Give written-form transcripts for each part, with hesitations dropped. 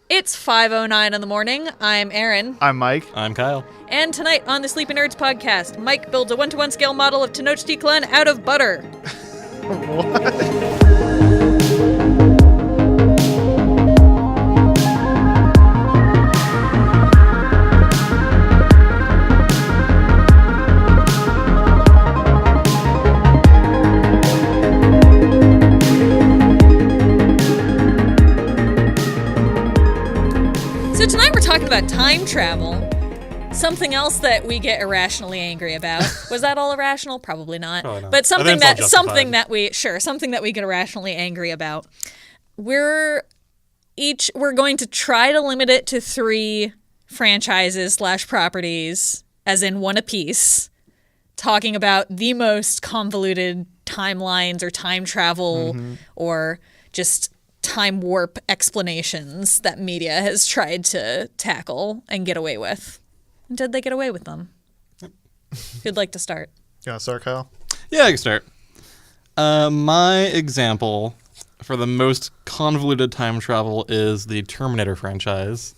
It's 5:09 in the morning. I'm Aaron. I'm Mike. I'm Kyle. And tonight on the Sleepy Nerds podcast, Mike builds a 1-to-1 scale model of Tenochtitlan out of butter. What? So tonight we're talking about time travel. Something else that we get irrationally angry about. Was that all irrational? Probably not. Probably not. But something I think it's all that we get irrationally angry about. We're going to try to limit it to 3 franchises / properties, as in one apiece, talking about the most convoluted timelines or time travel or just time warp explanations that media has tried to tackle and get away with. Did they get away with them? Who'd like to start? You want to start, Kyle? Yeah, I can start. My example for the most convoluted time travel is the Terminator franchise,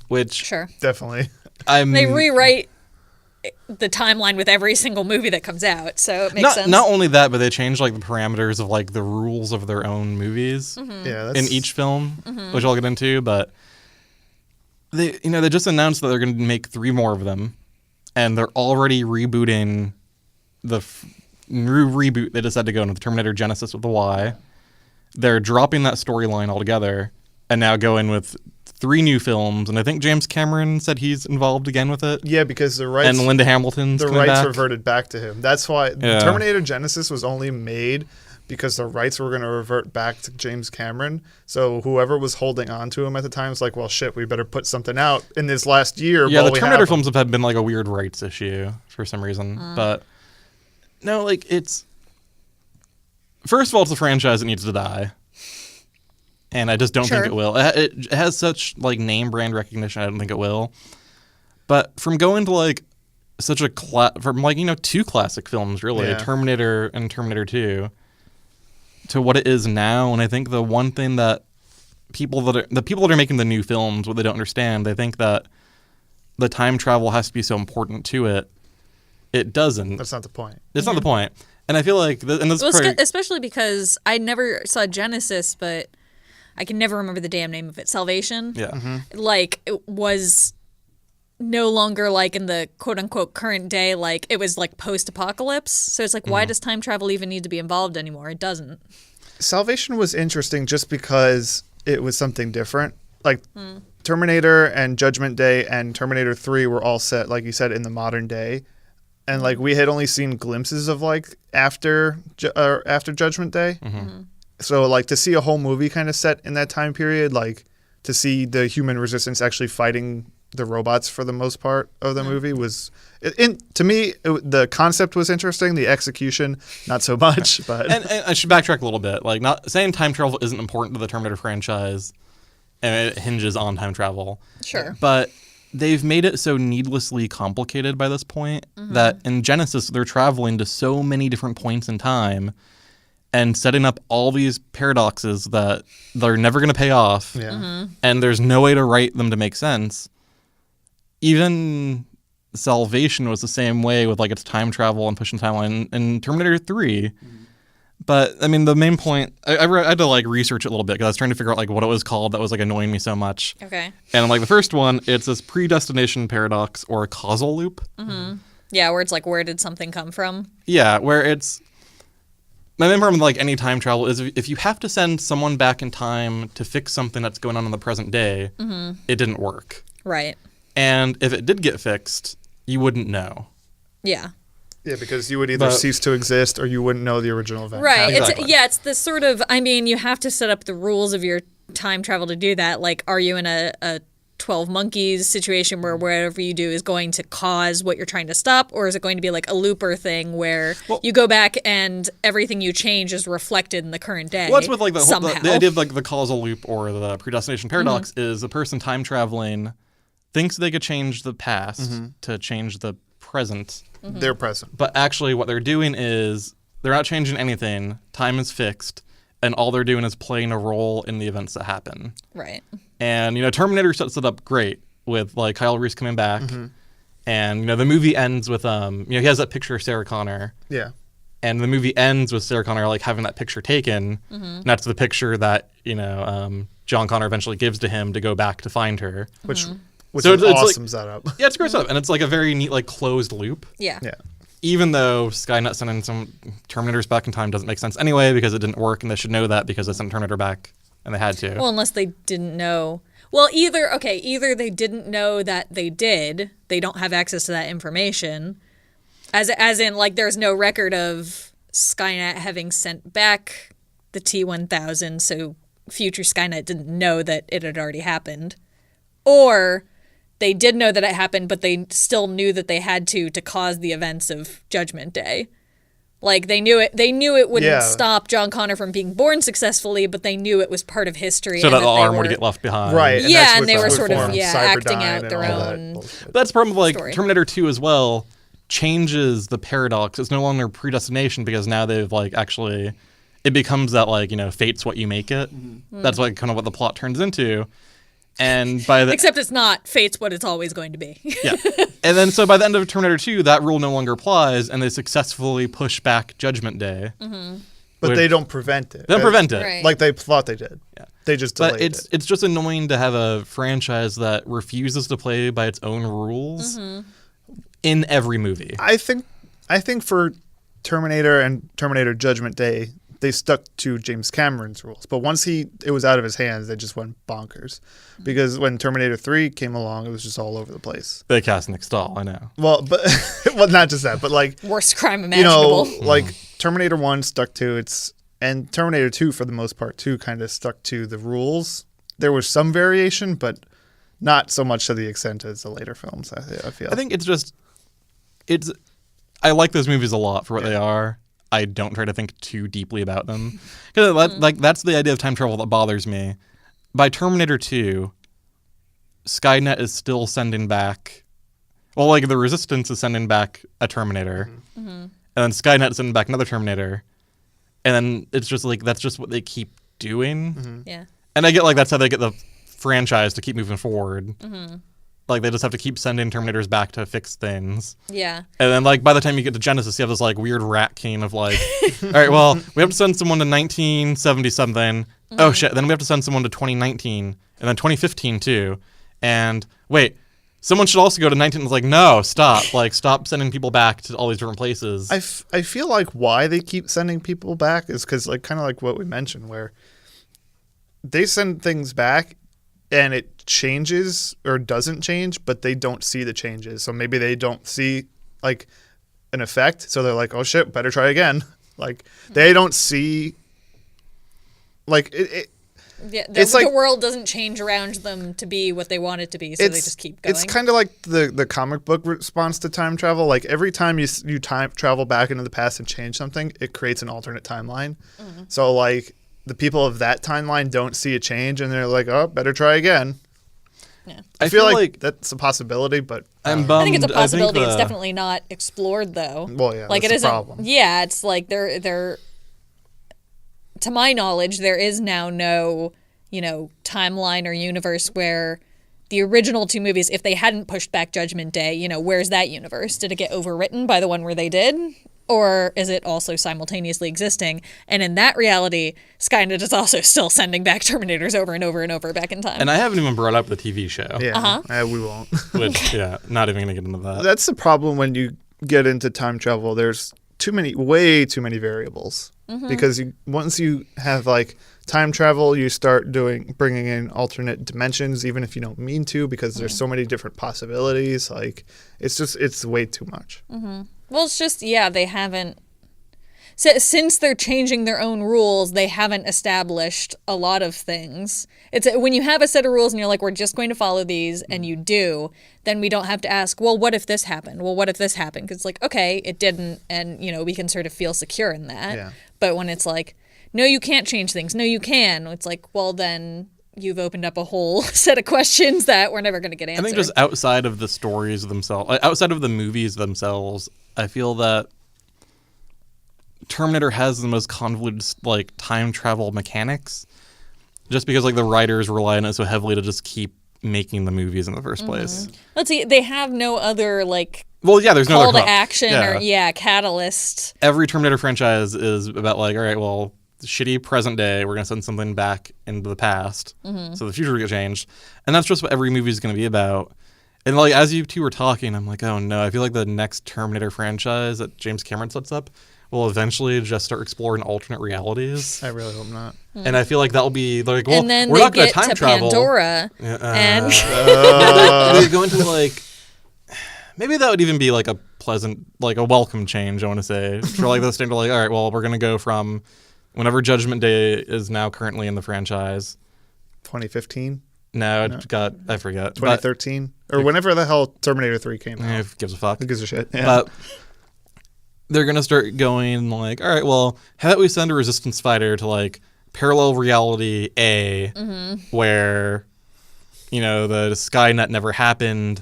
which Sure. Definitely. They rewrite the timeline with every single movie that comes out, so it makes sense. Not only that, but they change like the parameters of like the rules of their own movies Yeah, in each film, which I'll get into. But they just announced that they're going to make 3 more of them, and they're already rebooting the new reboot. They decided to go into the Terminator Genesis with the Y. They're dropping that storyline altogether and now going with 3 new films, and I think James Cameron said he's involved again with it. Yeah, because the rights and Linda Hamilton's coming back. reverted back to him. That's why Terminator Genesis was only made because the rights were going to revert back to James Cameron. So whoever was holding on to him at the time was like, well, shit, we better put something out in this last year. Yeah, the Terminator films have been like a weird rights issue for some reason. But no, like it's... First of all, it's a franchise that needs to die. And I just don't think it will. It has such like name brand recognition. I don't think it will. But from going to like such a from like 2 classic films really, Terminator and Terminator 2, to what it is now, and I think the one thing that the people that are making the new films, what they don't understand, they think that the time travel has to be so important to it. It doesn't. That's not the point. It's not the point. And I feel like especially because I never saw Genesis, but I can never remember the damn name of it. Salvation? Yeah. Like, it was no longer, like, in the quote-unquote current day. Like, it was, like, post-apocalypse. So it's like, why does time travel even need to be involved anymore? It doesn't. Salvation was interesting just because it was something different. Like, Terminator and Judgment Day and Terminator 3 were all set, like you said, in the modern day. And, like, we had only seen glimpses of, like, after Judgment Day. So, like, to see a whole movie kind of set in that time period, like, to see the human resistance actually fighting the robots for the most part of the movie was, to me, the concept was interesting. The execution, not so much. But and I should backtrack a little bit. Like, not saying time travel isn't important to the Terminator franchise, and it hinges on time travel. Sure. But they've made it so needlessly complicated by this point that in Genesis, they're traveling to so many different points in time and setting up all these paradoxes that they're never going to pay off, and there's no way to write them to make sense. Even Salvation was the same way with like its time travel and pushing timeline in Terminator 3. But I mean, the main point, I had to like research it a little bit because I was trying to figure out like what it was called that was like annoying me so much. Okay. And like the first one, it's this predestination paradox or a causal loop. Yeah, where it's like, where did something come from? Yeah, where it's... My main problem with like any time travel is if you have to send someone back in time to fix something that's going on in the present day, it didn't work. Right. And if it did get fixed, you wouldn't know. Yeah. Yeah, because you would either cease to exist or you wouldn't know the original event. Right. Exactly. It's this sort of, I mean, you have to set up the rules of your time travel to do that. Like, are you in a 12 Monkeys situation where whatever you do is going to cause what you're trying to stop, or is it going to be like a looper thing where you go back and everything you change is reflected in the current day? Well, that's with like the idea of like the causal loop or the predestination paradox is the person time traveling thinks they could change the past to change the present. They're present. But actually what they're doing is they're not changing anything. Time is fixed. and all they're doing is playing a role in the events that happen. Right. And, Terminator sets it up great with, like, Kyle Reese coming back. Mm-hmm. And, the movie ends with, he has that picture of Sarah Connor. Yeah. And the movie ends with Sarah Connor, like, having that picture taken. Mm-hmm. And that's the picture that, John Connor eventually gives to him to go back to find her. Which So is it's awesome like, setup. Yeah, it's a great setup. And it's, like, a very neat, like, closed loop. Yeah. Yeah. Even though Skynet sending some Terminators back in time doesn't make sense anyway because it didn't work, and they should know that because they sent Terminator back, and they had to. Well, unless they didn't know. Well, either they didn't know that they did. They don't have access to that information. As in, like, there's no record of Skynet having sent back the T-1000, so future Skynet didn't know that it had already happened. Or they did know that it happened, but they still knew that they had to cause the events of Judgment Day. Like, they knew it wouldn't stop John Connor from being born successfully, but they knew it was part of history. So and that the arm were, would get left behind. Right. And they were sort of acting out their own. But that's the problem with, like, story. Terminator 2 as well changes the paradox. It's no longer predestination because now they've, like, actually, it becomes that, like, fate's what you make it. Mm-hmm. That's, like, kind of what the plot turns into. And by the Except it's not. Fate's what it's always going to be. Yeah. And then so by the end of Terminator 2, that rule no longer applies, and they successfully push back Judgment Day. Mm-hmm. But they don't prevent it. They don't prevent it. Right. Like they thought they did. Yeah. They just delayed But it's just annoying to have a franchise that refuses to play by its own rules in every movie. I think for Terminator and Terminator Judgment Day, they stuck to James Cameron's rules. But once it was out of his hands, they just went bonkers. Because when Terminator 3 came along, it was just all over the place. They cast Nick Stahl, I know. Well, but well, not just that, but like Worst crime imaginable. Like Terminator 1 stuck to its, and Terminator 2 for the most part too kind of stuck to the rules. There was some variation, but not so much to the extent as the later films, I feel. I think I like those movies a lot for what they are. I don't try to think too deeply about them. Because like that's the idea of time travel that bothers me. By Terminator 2, Skynet is still sending back... Well, like, the Resistance is sending back a Terminator. Mm-hmm. And then Skynet is sending back another Terminator. And then it's just, like, that's just what they keep doing. Mm-hmm. Yeah. And I get, like, that's how they get the franchise to keep moving forward. Mm-hmm. Like, they just have to keep sending Terminators back to fix things. Yeah. And then, like, by the time you get to Genesis, you have this, like, weird rat king of, like, all right, well, we have to send someone to 1970-something. Mm-hmm. Oh, shit. Then we have to send someone to 2019. And then 2015, too. And, wait, someone should also go to 19. It's like, no, stop. Like, stop sending people back to all these different places. I feel like why they keep sending people back is because, like, kind of like what we mentioned, where they send things back and it changes or doesn't change, but they don't see the changes. So maybe they don't see, like, an effect. So they're like, oh, shit, better try again. Like, they don't see, like, Yeah, it's the like, world doesn't change around them to be what they want it to be, so they just keep going. It's kind of like the comic book response to time travel. Like, every time you time travel back into the past and change something, it creates an alternate timeline. Mm-hmm. So, like, the people of that timeline don't see a change, and they're like, oh, better try again. Yeah. I feel like that's a possibility, but I'm bummed. I think it's a possibility. I think it's definitely not explored, though. Well, yeah, like, that's it isn't. the problem. Yeah, it's like they're. To my knowledge, there is now no, timeline or universe where the original two movies, if they hadn't pushed back Judgment Day, where's that universe? Did it get overwritten by the one where they did? Or is it also simultaneously existing? And in that reality, Skynet is also still sending back Terminators over and over and over back in time. And I haven't even brought up the TV show. Yeah, we won't. Which, not even going to get into that. That's the problem when you get into time travel. There's way too many variables. Mm-hmm. Because once you have, like, time travel, you start bringing in alternate dimensions, even if you don't mean to, because there's so many different possibilities. Like, it's way too much. Mm-hmm. Well, it's just, they haven't, since they're changing their own rules, they haven't established a lot of things. It's when you have a set of rules and you're like, we're just going to follow these, and you do, then we don't have to ask, well, what if this happened? Well, what if this happened? Because it's like, okay, it didn't, and, we can sort of feel secure in that. Yeah. But when it's like, no, you can't change things. No, you can. It's like, well, then you've opened up a whole set of questions that we're never going to get answered. I think just outside of the stories themselves, outside of the movies themselves, I feel that Terminator has the most convoluted like time travel mechanics, just because like the writers rely on it so heavily to just keep making the movies in the first place. Let's see. They have no other like Well, yeah, there's no call other to hook. action or catalyst. Every Terminator franchise is about like, all right, well, shitty present day, we're gonna send something back into the past, so the future will get changed, and that's just what every movie is gonna be about. And like as you two were talking, I'm like, oh no, I feel like the next Terminator franchise that James Cameron sets up will eventually just start exploring alternate realities. I really hope not. And I feel like that'll be like, well, And then we're they not going get time to travel. Pandora, and They go into like, maybe that would even be like a pleasant, like a welcome change. I want to say for like the standard, like, all right, well, we're gonna go from whenever Judgment Day is now currently in the franchise. 2015, No, it got I forget. 2013, or whenever the hell Terminator 3 came But, out. who gives a fuck? Who gives a shit? Yeah. But they're gonna start going like, all right, well, how about we send a resistance fighter to like parallel reality A, where the Skynet never happened,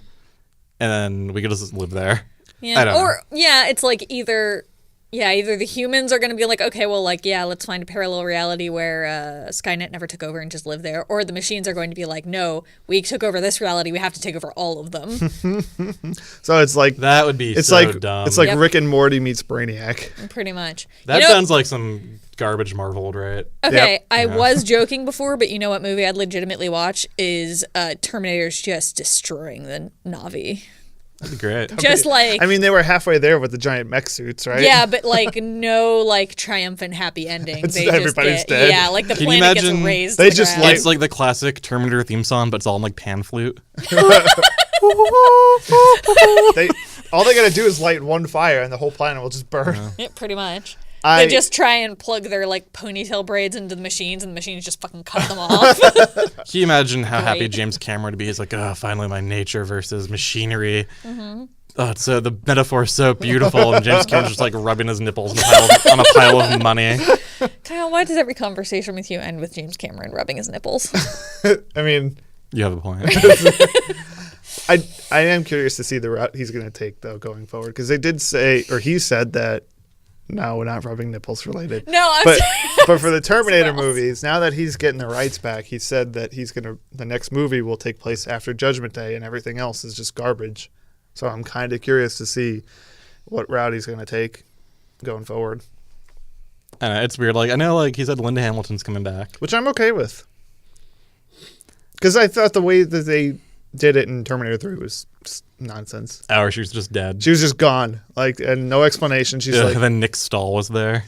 and then we could just live there. I don't know. it's like either the humans are going to be like, okay, well, like, yeah, let's find a parallel reality where Skynet never took over and just live there. Or the machines are going to be like, no, we took over this reality. We have to take over all of them. So it's like That would be it's so like dumb. it's like Rick and Morty meets Brainiac. Pretty much. That sounds like some garbage Marvel, right? Okay, Yep. I was joking before, but you know what movie I'd legitimately watch is Terminator's just destroying the Na'vi. That'd be great. Just like... I mean, they were halfway there with the giant mech suits, right? Yeah, but like no like triumphant happy ending. It's They everybody's just dead. Yeah, like the Can you planet gets imagine- razed. They to the just ground. It's like the classic Terminator theme song, but it's all in like pan flute. All they gotta do is light one fire, and the whole planet will just burn. Yeah, pretty much. I- They just try and plug their like ponytail braids into the machines, and the machines just fucking cut them off. Can you imagine how happy Great. James Cameron would be? He's like, oh, finally my nature versus machinery. Oh, it's so the metaphor is so beautiful, and James Cameron's just like rubbing his nipples on a pile of money. Kyle, why does every conversation with you end with James Cameron rubbing his nipples? I mean, You have a point. I am curious to see the route he's gonna take though going forward, because they did say, or he said that no, we're not rubbing nipples related. No, I'm but sorry. but for the Terminator Smells. movies, now that he's getting the rights back, he said that the next movie will take place after Judgment Day, and everything else is just garbage. So I'm kind of curious to see what route he's gonna take going forward, I know, it's weird. Like I know, like he said, Linda Hamilton's coming back. which I'm okay with, because I thought the way that they did it in Terminator 3 was just nonsense. Or she was just dead. She was just gone, like, and no explanation. She's like, And then Nick Stahl was there.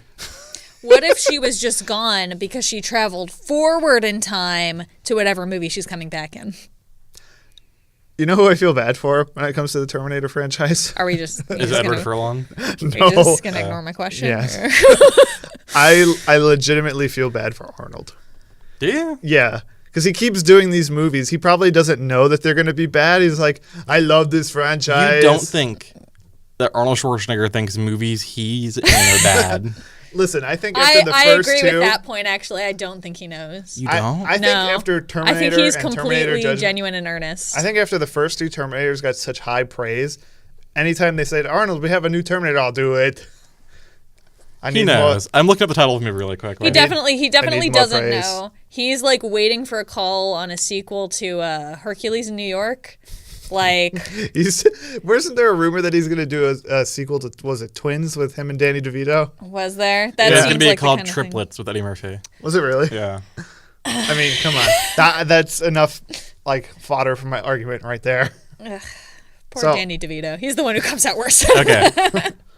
What if she was just gone because she traveled forward in time to whatever movie she's coming back in? you know who I feel bad for when it comes to the Terminator franchise? Are we just... Is Edward Furlong? Are you No. just going to ignore my question? yes. or- I legitimately feel bad for Arnold. Do you? Yeah, because he keeps doing these movies. He probably doesn't know that they're going to be bad. He's like, I love this franchise. You don't think that Arnold Schwarzenegger thinks movies he's in are bad? Listen, I think after the I first agree two, with that point, actually. I don't think he knows. You don't? I think No. after Terminator I think he's and Terminator completely Judgment, genuine and earnest. I think after the first two Terminators got such high praise, anytime they said, Arnold, we have a new Terminator, I'll do it. He knows. I'm looking up the title of the movie really quick. He Right? definitely more doesn't praise. know. He's like waiting for a call on a sequel to Hercules in New York. Like, Wasn't there a rumor that he's going to do a sequel to, was it Twins with him and Danny DeVito? was there? That It's seems going to be like the called kind of thing. Triplets with Eddie Murphy. Was it really? Yeah. I mean, come on. That's enough like fodder for my argument right there. Poor So- Danny DeVito. He's the one who comes out worse. Okay.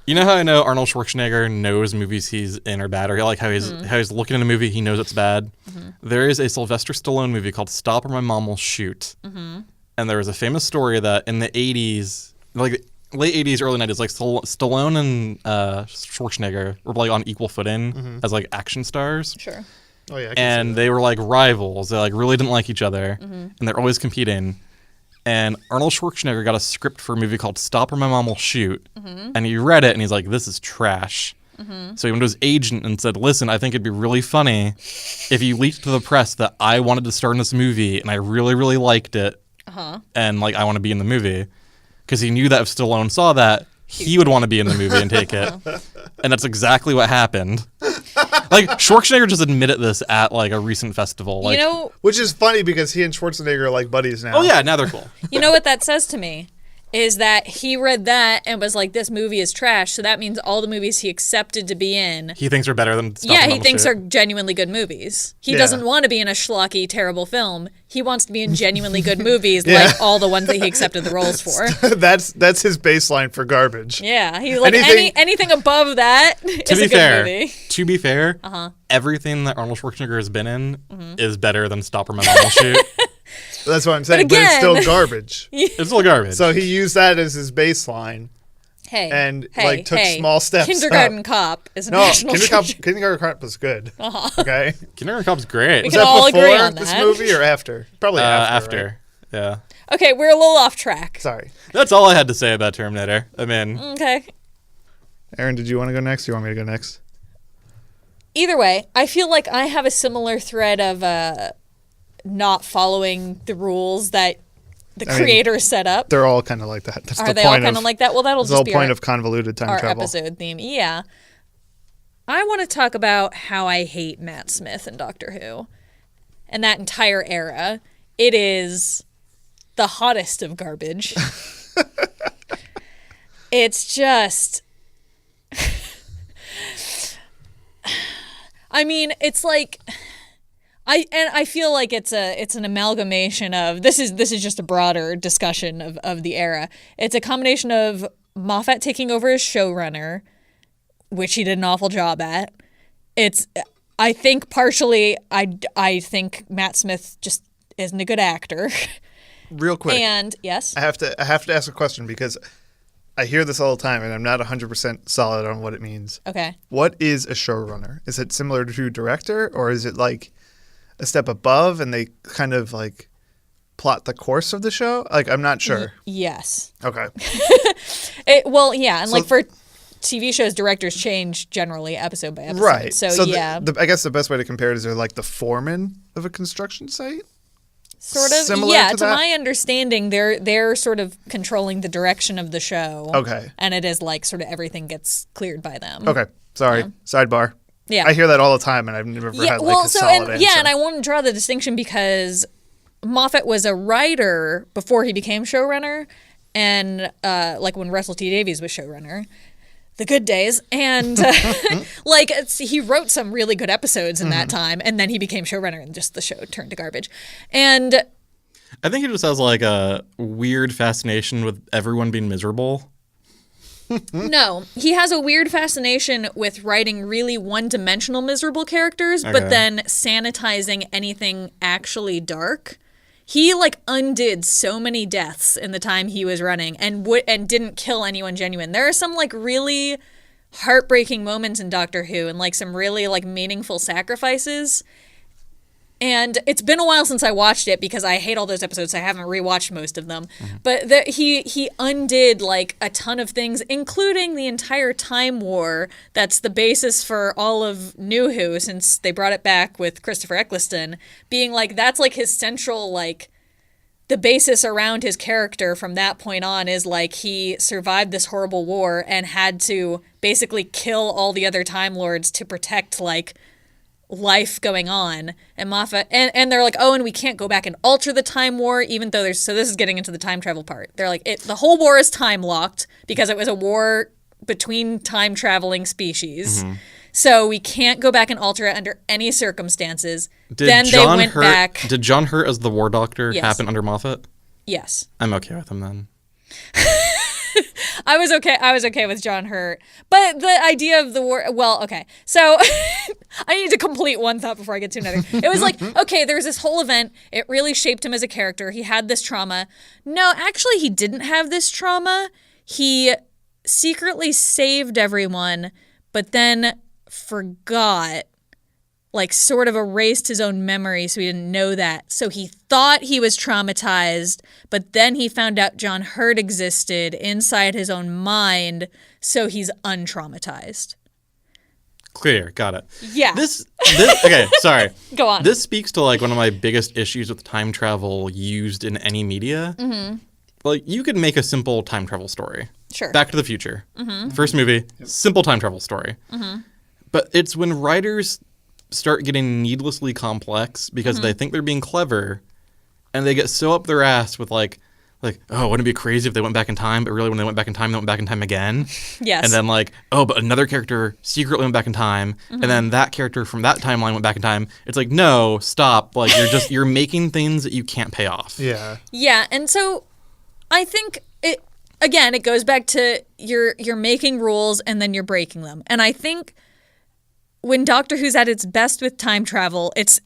You know how I know Arnold Schwarzenegger knows movies he's in are bad, or like how he's looking at a movie, he knows it's bad? There is a Sylvester Stallone movie called Stop or My Mom Will Shoot. And there was a famous story that in the 80s, like late 80s, early 90s, like Stallone and Schwarzenegger were like on equal footing as like action stars. Sure. Oh yeah. I can see And that. they were like rivals. They like really didn't like each other, and they're always competing. And Arnold Schwarzenegger got a script for a movie called Stop or My Mom Will Shoot, and he read it and he's like, "This is trash." So he went to his agent and said, "Listen, I think it'd be really funny if you leaked to the press that I wanted to star in this movie and I really, really liked it, and like I want to be in the movie." Because he knew that if Stallone saw that, he would want to be in the movie and take it. And that's exactly what happened. Like, Schwarzenegger just admitted this at, like, a recent festival. Like, which is funny because he and Schwarzenegger are, like, buddies now. oh, yeah, now they're cool. You know what that says to me? Is that he read that and was like, this movie is trash, so that means all the movies he accepted to be in... He thinks are better than stuff Yeah, he thinks are genuinely good movies. He doesn't want to be in a schlocky, terrible film. He wants to be in genuinely good movies, like all the ones that he accepted the roles for. That's his baseline for garbage. Yeah, he like anything above that is a good movie. To be fair, everything that Arnold Schwarzenegger has been in is better than Stop or My Mom Will Shoot. That's what I'm saying, but it's still garbage. It's still garbage. So he used that as his baseline. Took small steps. Kindergarten Cop is a national treasure. Kindergarten Cop was good. Okay. Kindergarten Cop's great. We can all agree on that. This movie or after? Probably after. Right? Yeah. Okay, we're a little off track. Sorry. That's all I had to say about Terminator. I mean. Okay. Aaron, did you want to go next? You want me to go next? Either way, I feel like I have a similar thread of not following the rules that the creator set up. They're all kind of like that. That's Are they all kind of like that? Well, that'll just be the whole point of convoluted time our travel. episode theme. Yeah. I want to talk about how I hate Matt Smith and Doctor Who and that entire era. It is the hottest of garbage. It's just... I mean, it's like... I feel like it's an amalgamation of this is just a broader discussion of the era. It's a combination of Moffat taking over as showrunner, which he did an awful job at. I think partially I think Matt Smith just isn't a good actor. Real quick. And yes. I have to ask a question because I hear this all the time and I'm not 100% solid on what it means. Okay. What is a showrunner? Is it similar to director or is it like a step above and they kind of like plot the course of the show? Like, I'm not sure. Yes. Okay. And like for TV shows, directors change generally episode by episode. Right. So yeah. I guess the best way to compare it is they're like the foreman of a construction site? Sort of. Similar yeah, to my understanding, they're sort of controlling the direction of the show. Okay. And it is like sort of everything gets cleared by them. Okay. Sorry. Yeah. Sidebar. Yeah. I hear that all the time, and I've never had a solid answer. Yeah, and I want to draw the distinction because Moffat was a writer before he became showrunner, and like when Russell T Davies was showrunner, the good days, and he wrote some really good episodes in that time, and then he became showrunner, and just the show turned to garbage. And I think he just has like a weird fascination with everyone being miserable. No, he has a weird fascination with writing really one-dimensional miserable characters, but then sanitizing anything actually dark. He like undid so many deaths in the time he was running and didn't kill anyone genuine. There are some like really heartbreaking moments in Doctor Who and like some really like meaningful sacrifices. And it's been a while since I watched it because I hate all those episodes. I haven't rewatched most of them. Mm-hmm. But he undid like a ton of things, including the entire Time War that's the basis for all of New Who since they brought it back with Christopher Eccleston, being like that's like his central like the basis around his character from that point on is like he survived this horrible war and had to basically kill all the other Time Lords to protect like life going on. And Moffat and they're like, oh, and we can't go back and alter the Time War, even though so this is getting into the time travel part. They're like, the whole war is time locked because it was a war between time traveling species. Mm-hmm. So we can't go back and alter it under any circumstances. Then they went back. Did John Hurt as the War Doctor happen under Moffat? Yes. I'm okay with him then. I was okay with John Hurt. But the idea of the war, well, okay. So I need to complete one thought before I get to another. It was like, okay, there's this whole event. It really shaped him as a character. He had this trauma. No, actually, he didn't have this trauma. He secretly saved everyone, but then forgot, like sort of erased his own memory so he didn't know that. So he thought he was traumatized, but then he found out John Hurt existed inside his own mind, so he's untraumatized. Clear, got it. Yeah. This okay, sorry. Go on. This speaks to like one of my biggest issues with time travel used in any media, like, you could make a simple time travel story. Sure. Back to the Future. First movie, simple time travel story. But it's when writers start getting needlessly complex because they think they're being clever, and they get so up their ass with like, oh, wouldn't it be crazy if they went back in time? But really, when they went back in time, they went back in time again. Yes. And then like, oh, but another character secretly went back in time, and then that character from that timeline went back in time. It's like, no, stop. Like, you're making things that you can't pay off. Yeah. Yeah, and so I think it goes back to you're making rules and then you're breaking them. And I think when Doctor Who's at its best with time travel, it's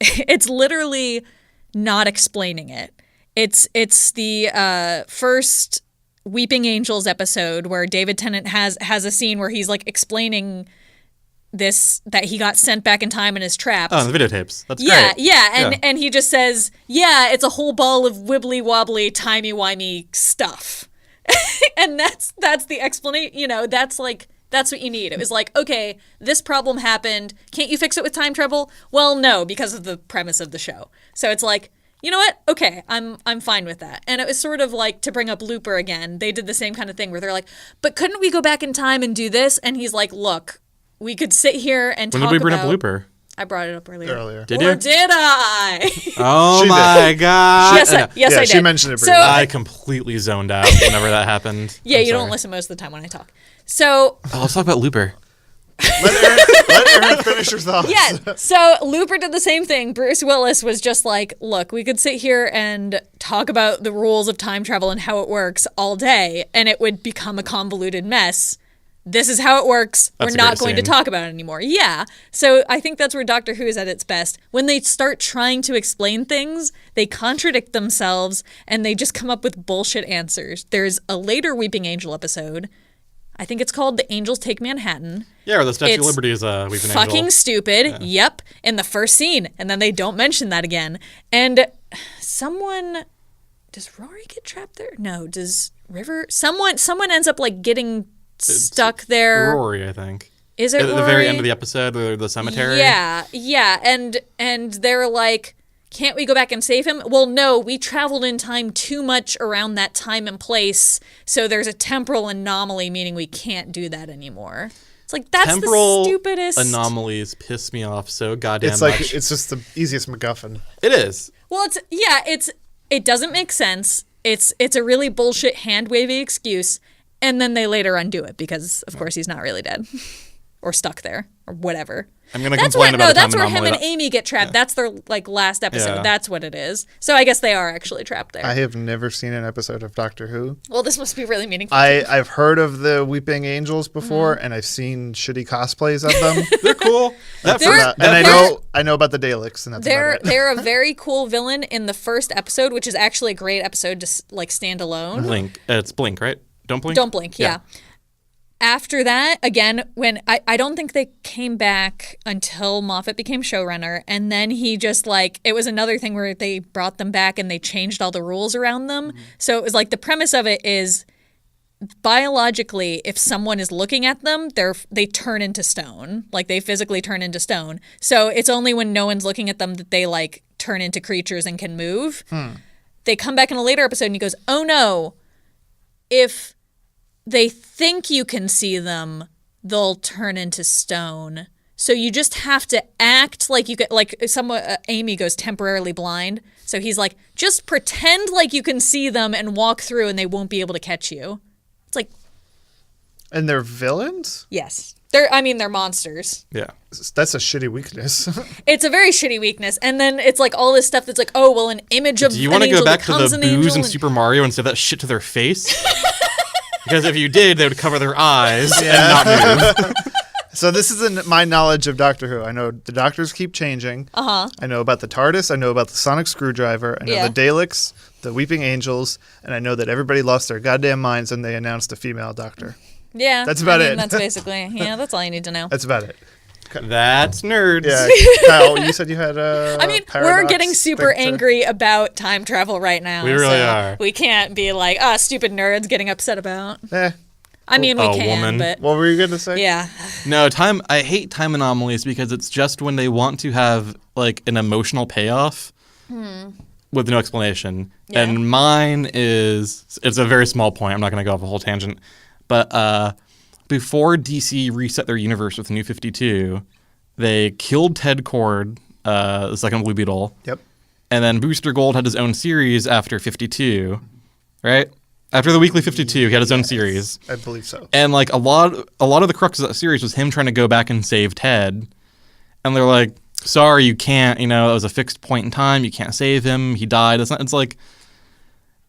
literally not explaining it. It's the first Weeping Angels episode where David Tennant has a scene where he's like explaining this, that he got sent back in time and is trapped. Oh, the videotapes. That's yeah, great. yeah, and he just says, yeah, it's a whole ball of wibbly wobbly timey-wimey stuff. And that's the explanation. You know, that's what you need. It was like, okay, this problem happened. Can't you fix it with time travel? Well, no, because of the premise of the show. So it's like, you know what? Okay, I'm fine with that. And it was sort of like, to bring up Looper again, they did the same kind of thing where they're like, but couldn't we go back in time and do this? And he's like, look, we could sit here and talk about... When did we bring up Looper? I brought it up earlier. Did you? Or did I? Oh She my did. God. Yes, I did. She mentioned it So, briefly. I completely zoned out whenever that happened. yeah, I'm you don't sorry. listen most of the time when I talk. So, Oh, let's talk about Looper. Let Aaron finish her thoughts. yeah. So Looper did the same thing. Bruce Willis was just like, look, we could sit here and talk about the rules of time travel and how it works all day, and it would become a convoluted mess. This is how it works. That's We're a not great going to scene. talk about it anymore. Yeah. So I think that's where Doctor Who is at its best. When they start trying to explain things, they contradict themselves and they just come up with bullshit answers. There's a later Weeping Angel episode. I think it's called The Angels Take Manhattan. Yeah, or the Statue It's of Liberty is Weeping fucking Angel. stupid. Yep. In the first scene. And then they don't mention that again. And does Rory get trapped there? No. Does River? Someone ends up like getting stuck there. Rory, I think. Is it At Rory? the very end of the episode, the cemetery. Yeah. And they're like, can't we go back and save him? Well, no, we traveled in time too much around that time and place, so there's a temporal anomaly, meaning we can't do that anymore. It's like, that's Temporal the stupidest anomalies piss me off so goddamn It's like much. it's just the easiest MacGuffin. It is. Well, it doesn't make sense. It's a really bullshit hand-wavy excuse, and then they later undo it because, of course, he's not really dead or stuck there or whatever. I'm gonna complain about the that's time where him anomaly. and Amy get trapped. That's their like last episode. Yeah. That's what it is. So I guess they are actually trapped there. I have never seen an episode of Doctor Who. Well, this must be really meaningful. I've heard of the Weeping Angels before, Mm-hmm. and I've seen shitty cosplays of them. They're cool. That They're- first, And they're- I know about the Daleks, and that's They're about it. they're a very cool villain in the first episode, which is actually a great episode to like stand alone. Blink. It's Blink, right? Don't blink. Don't blink, yeah. After that, again, when I don't think they came back until Moffat became showrunner, and then he just like, it was another thing where they brought them back and they changed all the rules around them. So it was like, the premise of it is biologically, if someone is looking at them, they turn into stone. Like, they physically turn into stone. So it's only when no one's looking at them that they like turn into creatures and can move. They come back in a later episode and he goes, oh no, if they think you can see them, they'll turn into stone. So you just have to act like you could, like Amy goes temporarily blind. So he's like, just pretend like you can see them and walk through and they won't be able to catch you. It's like, And they're villains? yes. They're monsters. Yeah. That's a shitty weakness. It's a very shitty weakness. And then it's like all this stuff that's like, oh, well, an image of Do you want to go back to becomes the an booze angel in and- Super Mario and say that shit to their face? Because if you did, they would cover their eyes Yeah. and not move. So this is my knowledge of Doctor Who. I know the Doctors keep changing. Uh-huh. I know about the TARDIS. I know about the Sonic Screwdriver. I know Yeah. the Daleks, the Weeping Angels, and I know that everybody lost their goddamn minds when they announced a female Doctor. Yeah. That's about it. That's basically, that's all you need to know. That's about it. That's nerds. Yeah, Kyle, you said you had a. I mean, we're paradox getting super thing to- angry about time travel right now. We really are. We can't be like, stupid nerds getting upset about. Eh, I mean, we A can, woman. but what were you gonna say? yeah. No, I hate time anomalies because it's just when they want to have like an emotional payoff. with no explanation. Yeah. And mine is, it's a very small point. I'm not going to go off a whole tangent. But before DC reset their universe with New 52, they killed Ted Kord, the second Blue Beetle. Yep. And then Booster Gold had his own series after 52, right? After the Weekly 52, he had his own series. I believe so. And like a lot of the crux of that series was him trying to go back and save Ted. And they're like, sorry, you can't, that was a fixed point in time. You can't save him. He died. It's like,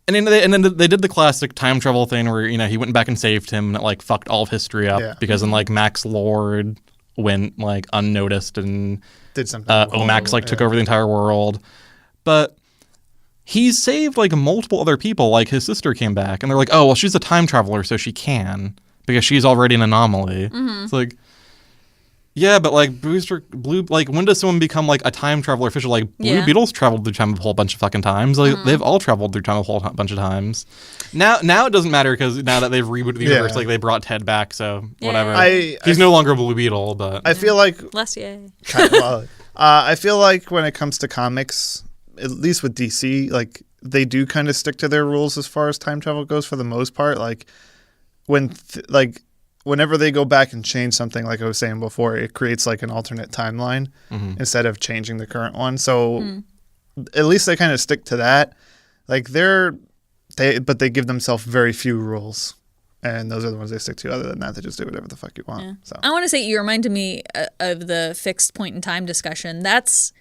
and then they did the classic time travel thing where, he went back and saved him and it like fucked all of history up because then like Max Lord went like unnoticed and Did something. Omax like took over the entire world. But he's saved like multiple other people. Like his sister came back and they're like, oh, well, she's a time traveler, so she can because she's already an anomaly. Mm-hmm. It's like, yeah, but like when does someone become like a time traveler official? Like Blue Beetles traveled through time a whole bunch of fucking times. Like they've all traveled through time a whole bunch of times. Now it doesn't matter because now that they've rebooted the universe, like they brought Ted back, so whatever. He's no longer a Blue Beetle, but I feel like less yay. I feel like when it comes to comics, at least with DC, like they do kind of stick to their rules as far as time travel goes for the most part. Like whenever they go back and change something, like I was saying before, it creates like an alternate timeline instead of changing the current one. So at least they kind of stick to that. Like but they give themselves very few rules. And those are the ones they stick to. Other than that, they just do whatever the fuck you want. Yeah. So I want to say you reminded me of the fixed point in time discussion. That's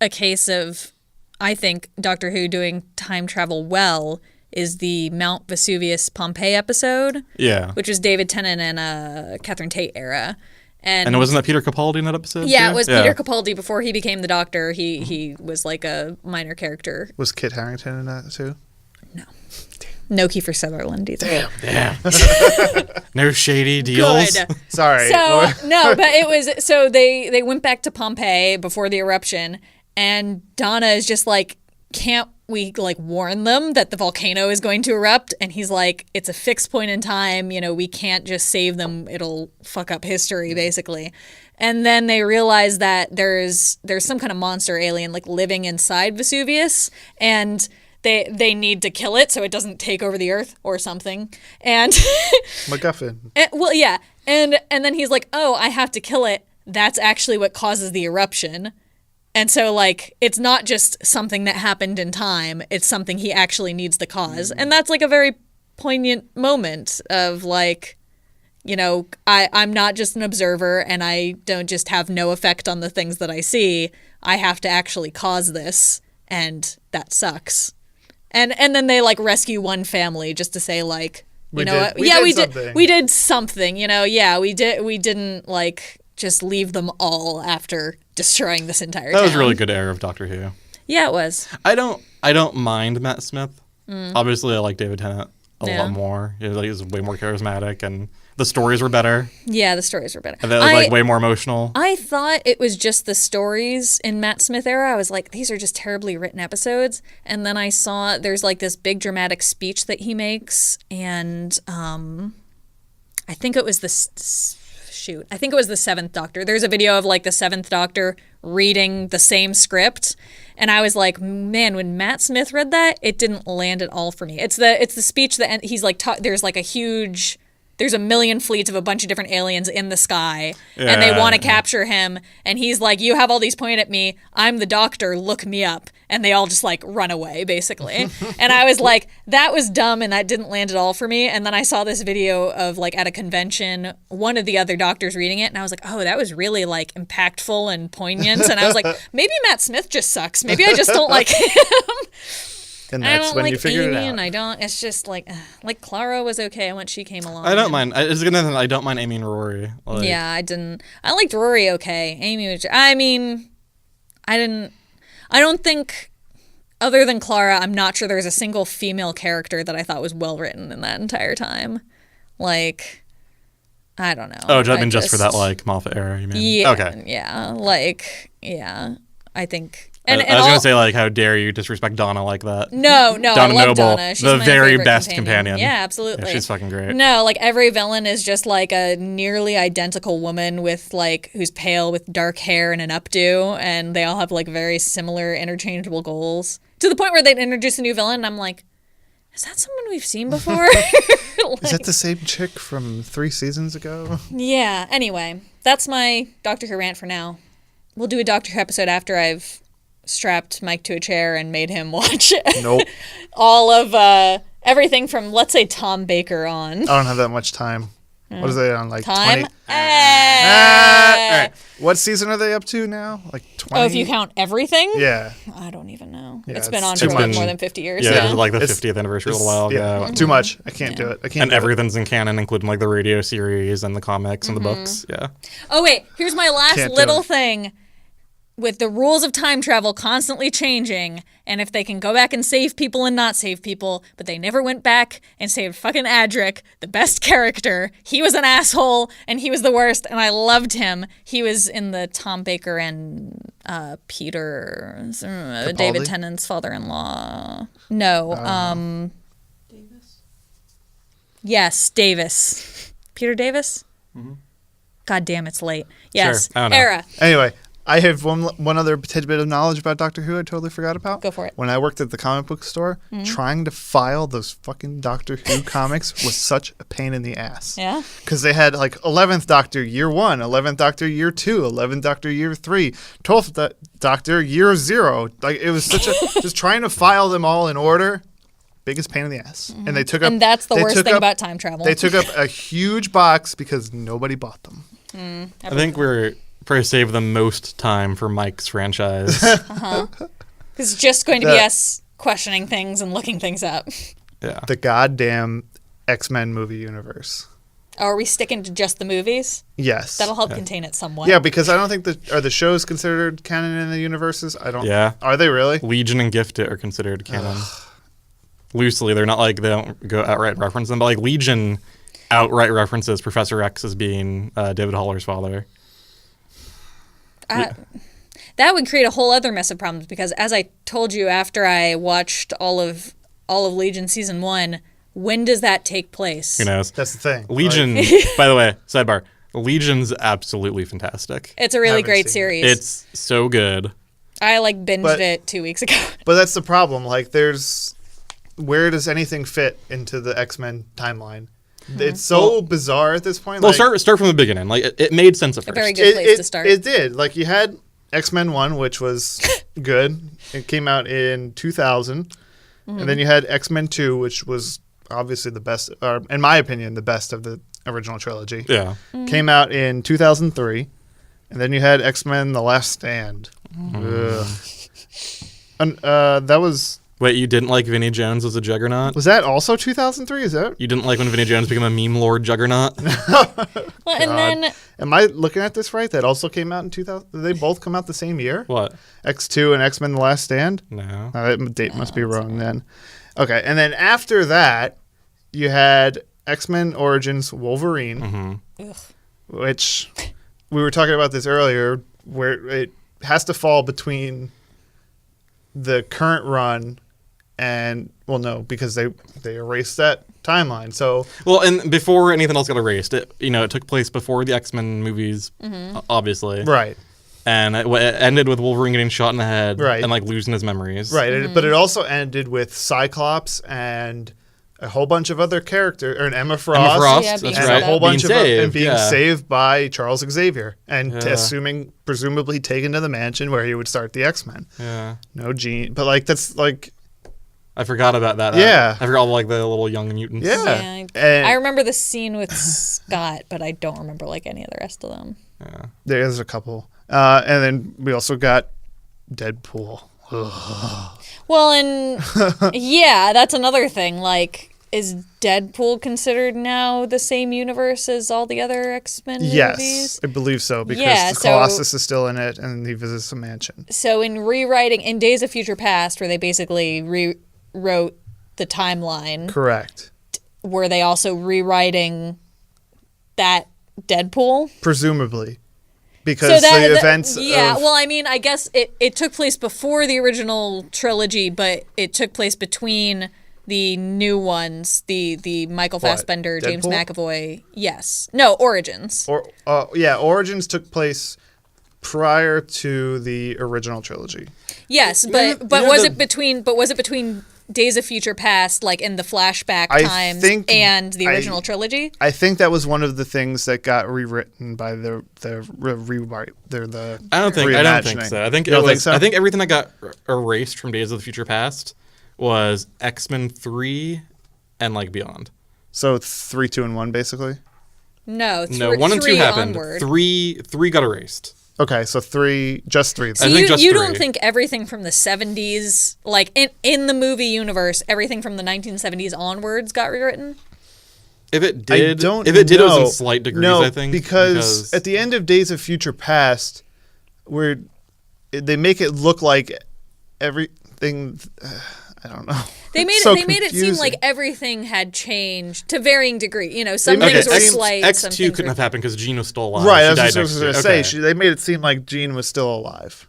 a case of, I think, Doctor Who doing time travel well is the Mount Vesuvius Pompeii episode. Yeah. Which was David Tennant and Catherine Tate era. And wasn't that Peter Capaldi in that episode? Yeah, too? It was Peter Capaldi before he became the Doctor. He was like a minor character. Was Kit Harington in that too? No. No Kiefer Sutherland either. Damn. No shady deals. Good. Sorry. So no, but it was so they went back to Pompeii before the eruption, and Donna is just like, can't we like warn them that the volcano is going to erupt? And he's like, it's a fixed point in time. We can't just save them. It'll fuck up history, basically. And then they realize that there's some kind of monster alien like living inside Vesuvius, and they need to kill it so it doesn't take over the earth or something. And MacGuffin. And then he's like, oh, I have to kill it. That's actually what causes the eruption. And so, like, it's not just something that happened in time. It's something he actually needs to cause. And that's, like, a very poignant moment of, like, I'm not just an observer and I don't just have no effect on the things that I see. I have to actually cause this, and that sucks. And then they, like, rescue one family just to say, like, we did something, we didn't, like, just leave them all after destroying this entire town. That was a really good era of Doctor Who. Yeah, it was. I don't mind Matt Smith. Obviously, I like David Tennant a lot more. He's way more charismatic, and the stories were better. Yeah, the stories were better. And that was like way more emotional. I thought it was just the stories in Matt Smith era. I was like, these are just terribly written episodes. And then I saw there's like this big dramatic speech that he makes, and I think it was the Seventh Doctor. There's a video of like the Seventh Doctor reading the same script, and I was like, man, when Matt Smith read that, it didn't land at all for me. It's the speech that he's like, there's a million fleets of a bunch of different aliens in the sky, and they want to capture him, and he's like, you have all these pointed at me, I'm the Doctor, look me up. And they all just like run away, basically. And I was like, that was dumb, and that didn't land at all for me. And then I saw this video of like at a convention, one of the other doctors reading it, and I was like, oh, that was really like impactful and poignant. And I was like, maybe Matt Smith just sucks. Maybe I just don't like him. And that's when you figured it out. And I don't. It's just like Clara was okay when she came along. I don't mind. It's good nothing. I don't mind Amy and Rory. Yeah, I didn't. I liked Rory okay. Amy was. I mean, I didn't. I don't think, other than Clara, I'm not sure there's a single female character that I thought was well written in that entire time. Like, I don't know. Oh, I mean, just for that like Moffat era, you mean? Yeah. Okay. Yeah. Like, yeah. I think. And I was going to say, like, how dare you disrespect Donna like that? No, Donna I love Noble, Donna. She's the my very favorite best companion. Yeah, absolutely. Yeah, she's fucking great. No, like, every villain is just, like, a nearly identical woman with, like, who's pale with dark hair and an updo, and they all have, like, very similar interchangeable goals. To the point where they'd introduce a new villain, and I'm like, is that someone we've seen before? Is that the same chick from 3 seasons ago? Yeah, anyway, that's my Doctor Who rant for now. We'll do a Doctor Who episode after I've strapped Mike to a chair and made him watch Nope. all of everything from, let's say, Tom Baker on. I don't have that much time. What is it on, like Time? 20? All right. What season are they up to now? Like 20? Oh, if you count everything? Yeah. I don't even know. Yeah, it's been on it's for too like much. more than 50 years. Yeah, it was like the It's- 50th anniversary a little while ago. Too much. I can't do it. I can't And do it. everything's in canon, including like the radio series and the comics and the books. Yeah. Oh, wait. Here's my last Can't do little it. thing. With the rules of time travel constantly changing, and if they can go back and save people and not save people, but they never went back and saved fucking Adric, the best character. He was an asshole, and he was the worst, and I loved him. He was in the Tom Baker and Peter, David Tennant's father-in-law. No, Davis? yes, Davis. Peter Davis? God damn, it's late. Yes, Sure, I don't know. Era. Anyway, I have one other tidbit of knowledge about Doctor Who I totally forgot about. Go for it. When I worked at the comic book store, trying to file those fucking Doctor Who comics was such a pain in the ass. Yeah? Because they had like 11th Doctor Year 1, 11th Doctor Year 2, 11th Doctor Year 3, 12th Doctor Year 0. Like, it was such a... just trying to file them all in order, biggest pain in the ass. And they took up... And that's the they worst took thing up- about time travel. They took up a huge box because nobody bought them. I think we're probably save the most time for Mike's franchise. It's just going to be The- us questioning things and looking things up. Yeah. The goddamn X-Men movie universe. Are we sticking to just the movies? Yes. That'll help contain it somewhat. Yeah, because I don't think are the shows considered canon in the universes? I don't. Yeah. Are they really? Legion and Gifted are considered canon. Loosely, they're not like they don't go outright reference them, but like Legion outright references Professor X as being David Haller's father. That would create a whole other mess of problems because, as I told you after I watched all of Legion season 1, when does that take place? Who knows? That's the thing. Legion, by the way, sidebar. Legion's absolutely fantastic. It's a really Haven't great seen series. It's so good. I binged But- it 2 weeks ago. But that's the problem. Like, where does anything fit into the X-Men timeline? It's so bizarre at this point. Well, like, start from the beginning. Like it made sense at first. very good place to start. It did. Like, you had X-Men 1, which was good. It came out in 2000. And then you had X-Men 2, which was obviously the best, or in my opinion, the best of the original trilogy. Yeah. Came out in 2003. And then you had X-Men The Last Stand. Ugh. And that was... Wait, you didn't like Vinnie Jones as a juggernaut? Was that also 2003? Is that... You didn't like when Vinnie Jones became a meme lord juggernaut? Well, and then Am I looking at this right? That also came out in 2000. Did they both come out the same year? What? X2 and X-Men The Last Stand? No. That date must be wrong then. Okay, and then after that, you had X-Men Origins Wolverine, which we were talking about this earlier, where it has to fall between the current run and, well, no, because they erased that timeline. So Well, and before anything else got erased, it took place before the X-Men movies, obviously. right. And it ended with Wolverine getting shot in the head Right. and like losing his memories. Right, but it also ended with Cyclops and a whole bunch of other characters, or Emma Frost, Emma Frost, Yeah, that's being and right. a whole Being bunch of saved, and being yeah. saved by Charles Xavier, and Yeah. presumably taken to the mansion where he would start the X-Men. Yeah. No Jean, but like that's like I forgot about that. Yeah. I forgot all like the little young mutants. yeah. I And remember the scene with Scott, but I don't remember like any of the rest of them. there's a couple, and then we also got Deadpool. Well, and yeah, that's another thing. Like, is Deadpool considered now the same universe as all the other X-Men Yes, movies? I believe so because Yeah, the so- Colossus is still in it, and he visits a mansion. So in rewriting in Days of Future Past, where they basically rewrote the timeline, Correct. were they also rewriting that Deadpool? Presumably, because the events. Yeah, of, well, I mean, I guess it took place before the original trilogy, but it took place between the new ones, the Michael What, Fassbender, James Deadpool? McAvoy. Yes. No, Origins. Origins took place prior to the original trilogy. Yes, but was it between Days of Future Past, like in the flashback times, and the original trilogy? I think that was one of the things that got rewritten by the I don't think so. I think I think everything that got erased from Days of the Future Past was X-Men 3 and like beyond. So 3, 2, and 1, basically. No, 1 and 2 happened. Onward. 3 got erased. Okay, so just 3. So you don't think everything from the 70s, like in the movie universe, everything from the 1970s onwards got rewritten? If it did, it was in slight degrees, I think. Because at the end of Days of Future Past, where they make it look like everything... I don't know. They made it seem like everything had changed to varying degree. You know, some things were slight. X2 couldn't have happened because Jean was still alive. Right, that's what I was going to say. They made it seem like Jean was still alive.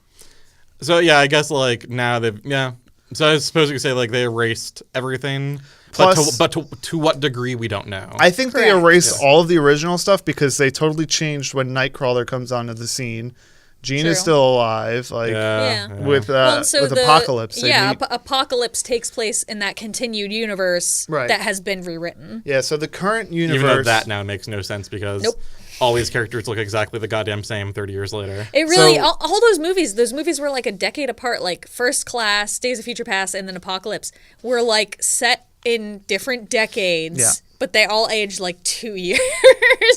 So yeah, I guess like now So I suppose you could say like they erased everything. Plus, but to what degree we don't know. I think they erased all of the original stuff because they totally changed when Nightcrawler comes onto the scene. Jean is still alive, with Apocalypse. Apocalypse takes place in that continued universe that has been rewritten. Yeah, so the current universe... Even though that now makes no sense because all these characters look exactly the goddamn same 30 years later. It really... all those movies were like a decade apart. Like First Class, Days of Future Past, and then Apocalypse were like set in different decades. Yeah. But they all aged like 2 years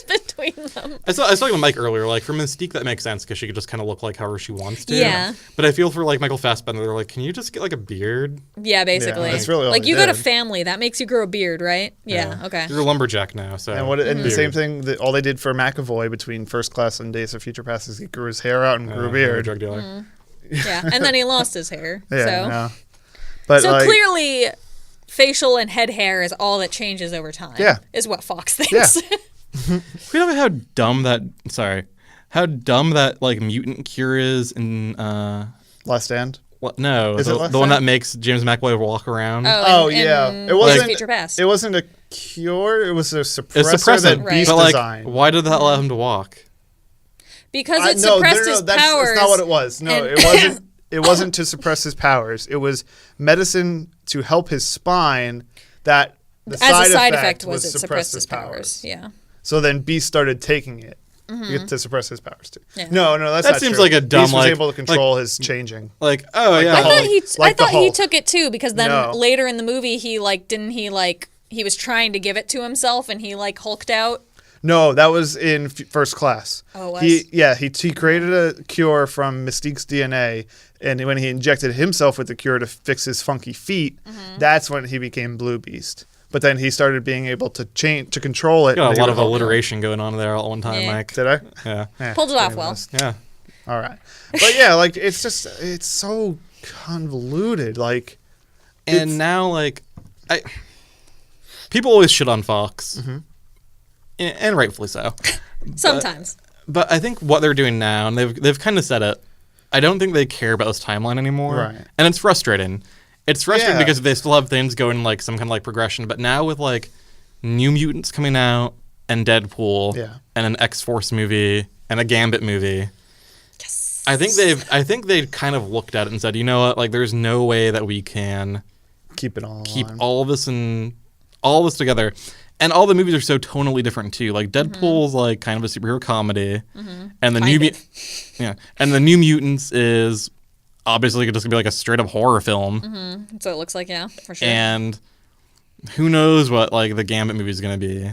between them. I was talking to Mike earlier. Like for Mystique, that makes sense because she could just kind of look like however she wants to. Yeah. But I feel for like Michael Fassbender, they're like, can you just get like a beard? Yeah, basically. Yeah, that's really all like you did. got a family, that makes you grow a beard, right? Yeah. Okay. You're a lumberjack now, so. And the same thing that all they did for McAvoy between First Class and Days of Future Past is he grew his hair out and grew a beard. Drug dealer. Yeah, and then he lost his hair. But so clearly. Facial and head hair is all that changes over time. Yeah. Is what Fox thinks. Yeah. We know how dumb that like mutant cure is in Last Stand? No, is the it one that makes James McAvoy walk around. It wasn't Future Past. It wasn't a cure, it was a suppressor that Beast but, like, designed. Why did that allow him to walk? Because it suppressed his powers. That's not what it was. No, it wasn't. It wasn't to suppress his powers. It was medicine to help his spine. That the side effect was it suppressed his powers. Yeah. So then Beast started taking it to suppress his powers too. Yeah. No, that's that not seems true. like a dumb. Beast was able to control his changing. Like I thought he took it too because then later in the movie he was trying to give it to himself and he like hulked out. No, that was in First Class. Oh, it was? He created a cure from Mystique's DNA, and when he injected himself with the cure to fix his funky feet, that's when he became Blue Beast. But then he started being able to control it. Got a lot of alliteration going on there all at one time, Mike. Did I? Yeah. Pulled it off well. Yeah. All right. But yeah, like it's so convoluted. Like, and now like, people always shit on Fox. And rightfully so. Sometimes. But I think what they're doing now, and they've kind of said it, I don't think they care about this timeline anymore. Right. And it's frustrating. It's frustrating because they still have things going like some kind of like progression. But now with like New Mutants coming out and Deadpool and an X-Force movie and a Gambit movie. Yes. I think they've kind of looked at it and said, you know what, like there's no way that we can keep all this together. And all the movies are so tonally different too. Like Deadpool's like kind of a superhero comedy, and the the New Mutants is obviously just gonna be like a straight up horror film. So it looks like for sure. And who knows what like the Gambit movie is gonna be?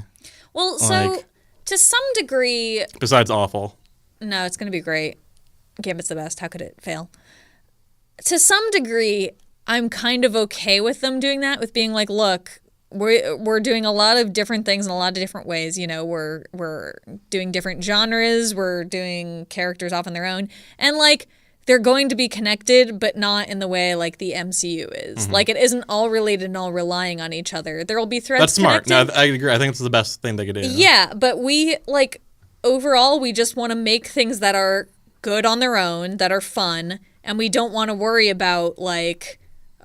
Well, so to some degree, besides awful. No, it's gonna be great. Gambit's the best. How could it fail? To some degree, I'm kind of okay with them doing that. With being like, look. We're doing a lot of different things in a lot of different ways. You know, we're doing different genres. We're doing characters off on their own, and like they're going to be connected, but not in the way like the MCU is. Like it isn't all related and all relying on each other. There will be threads. That's smart. Connected. No, I agree. I think it's the best thing they could do. Yeah, but we like overall we just want to make things that are good on their own, that are fun, and we don't want to worry about like.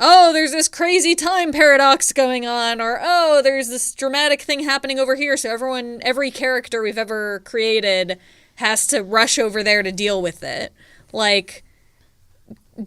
Oh, there's this crazy time paradox going on, or oh, there's this dramatic thing happening over here. So every character we've ever created has to rush over there to deal with it. Like,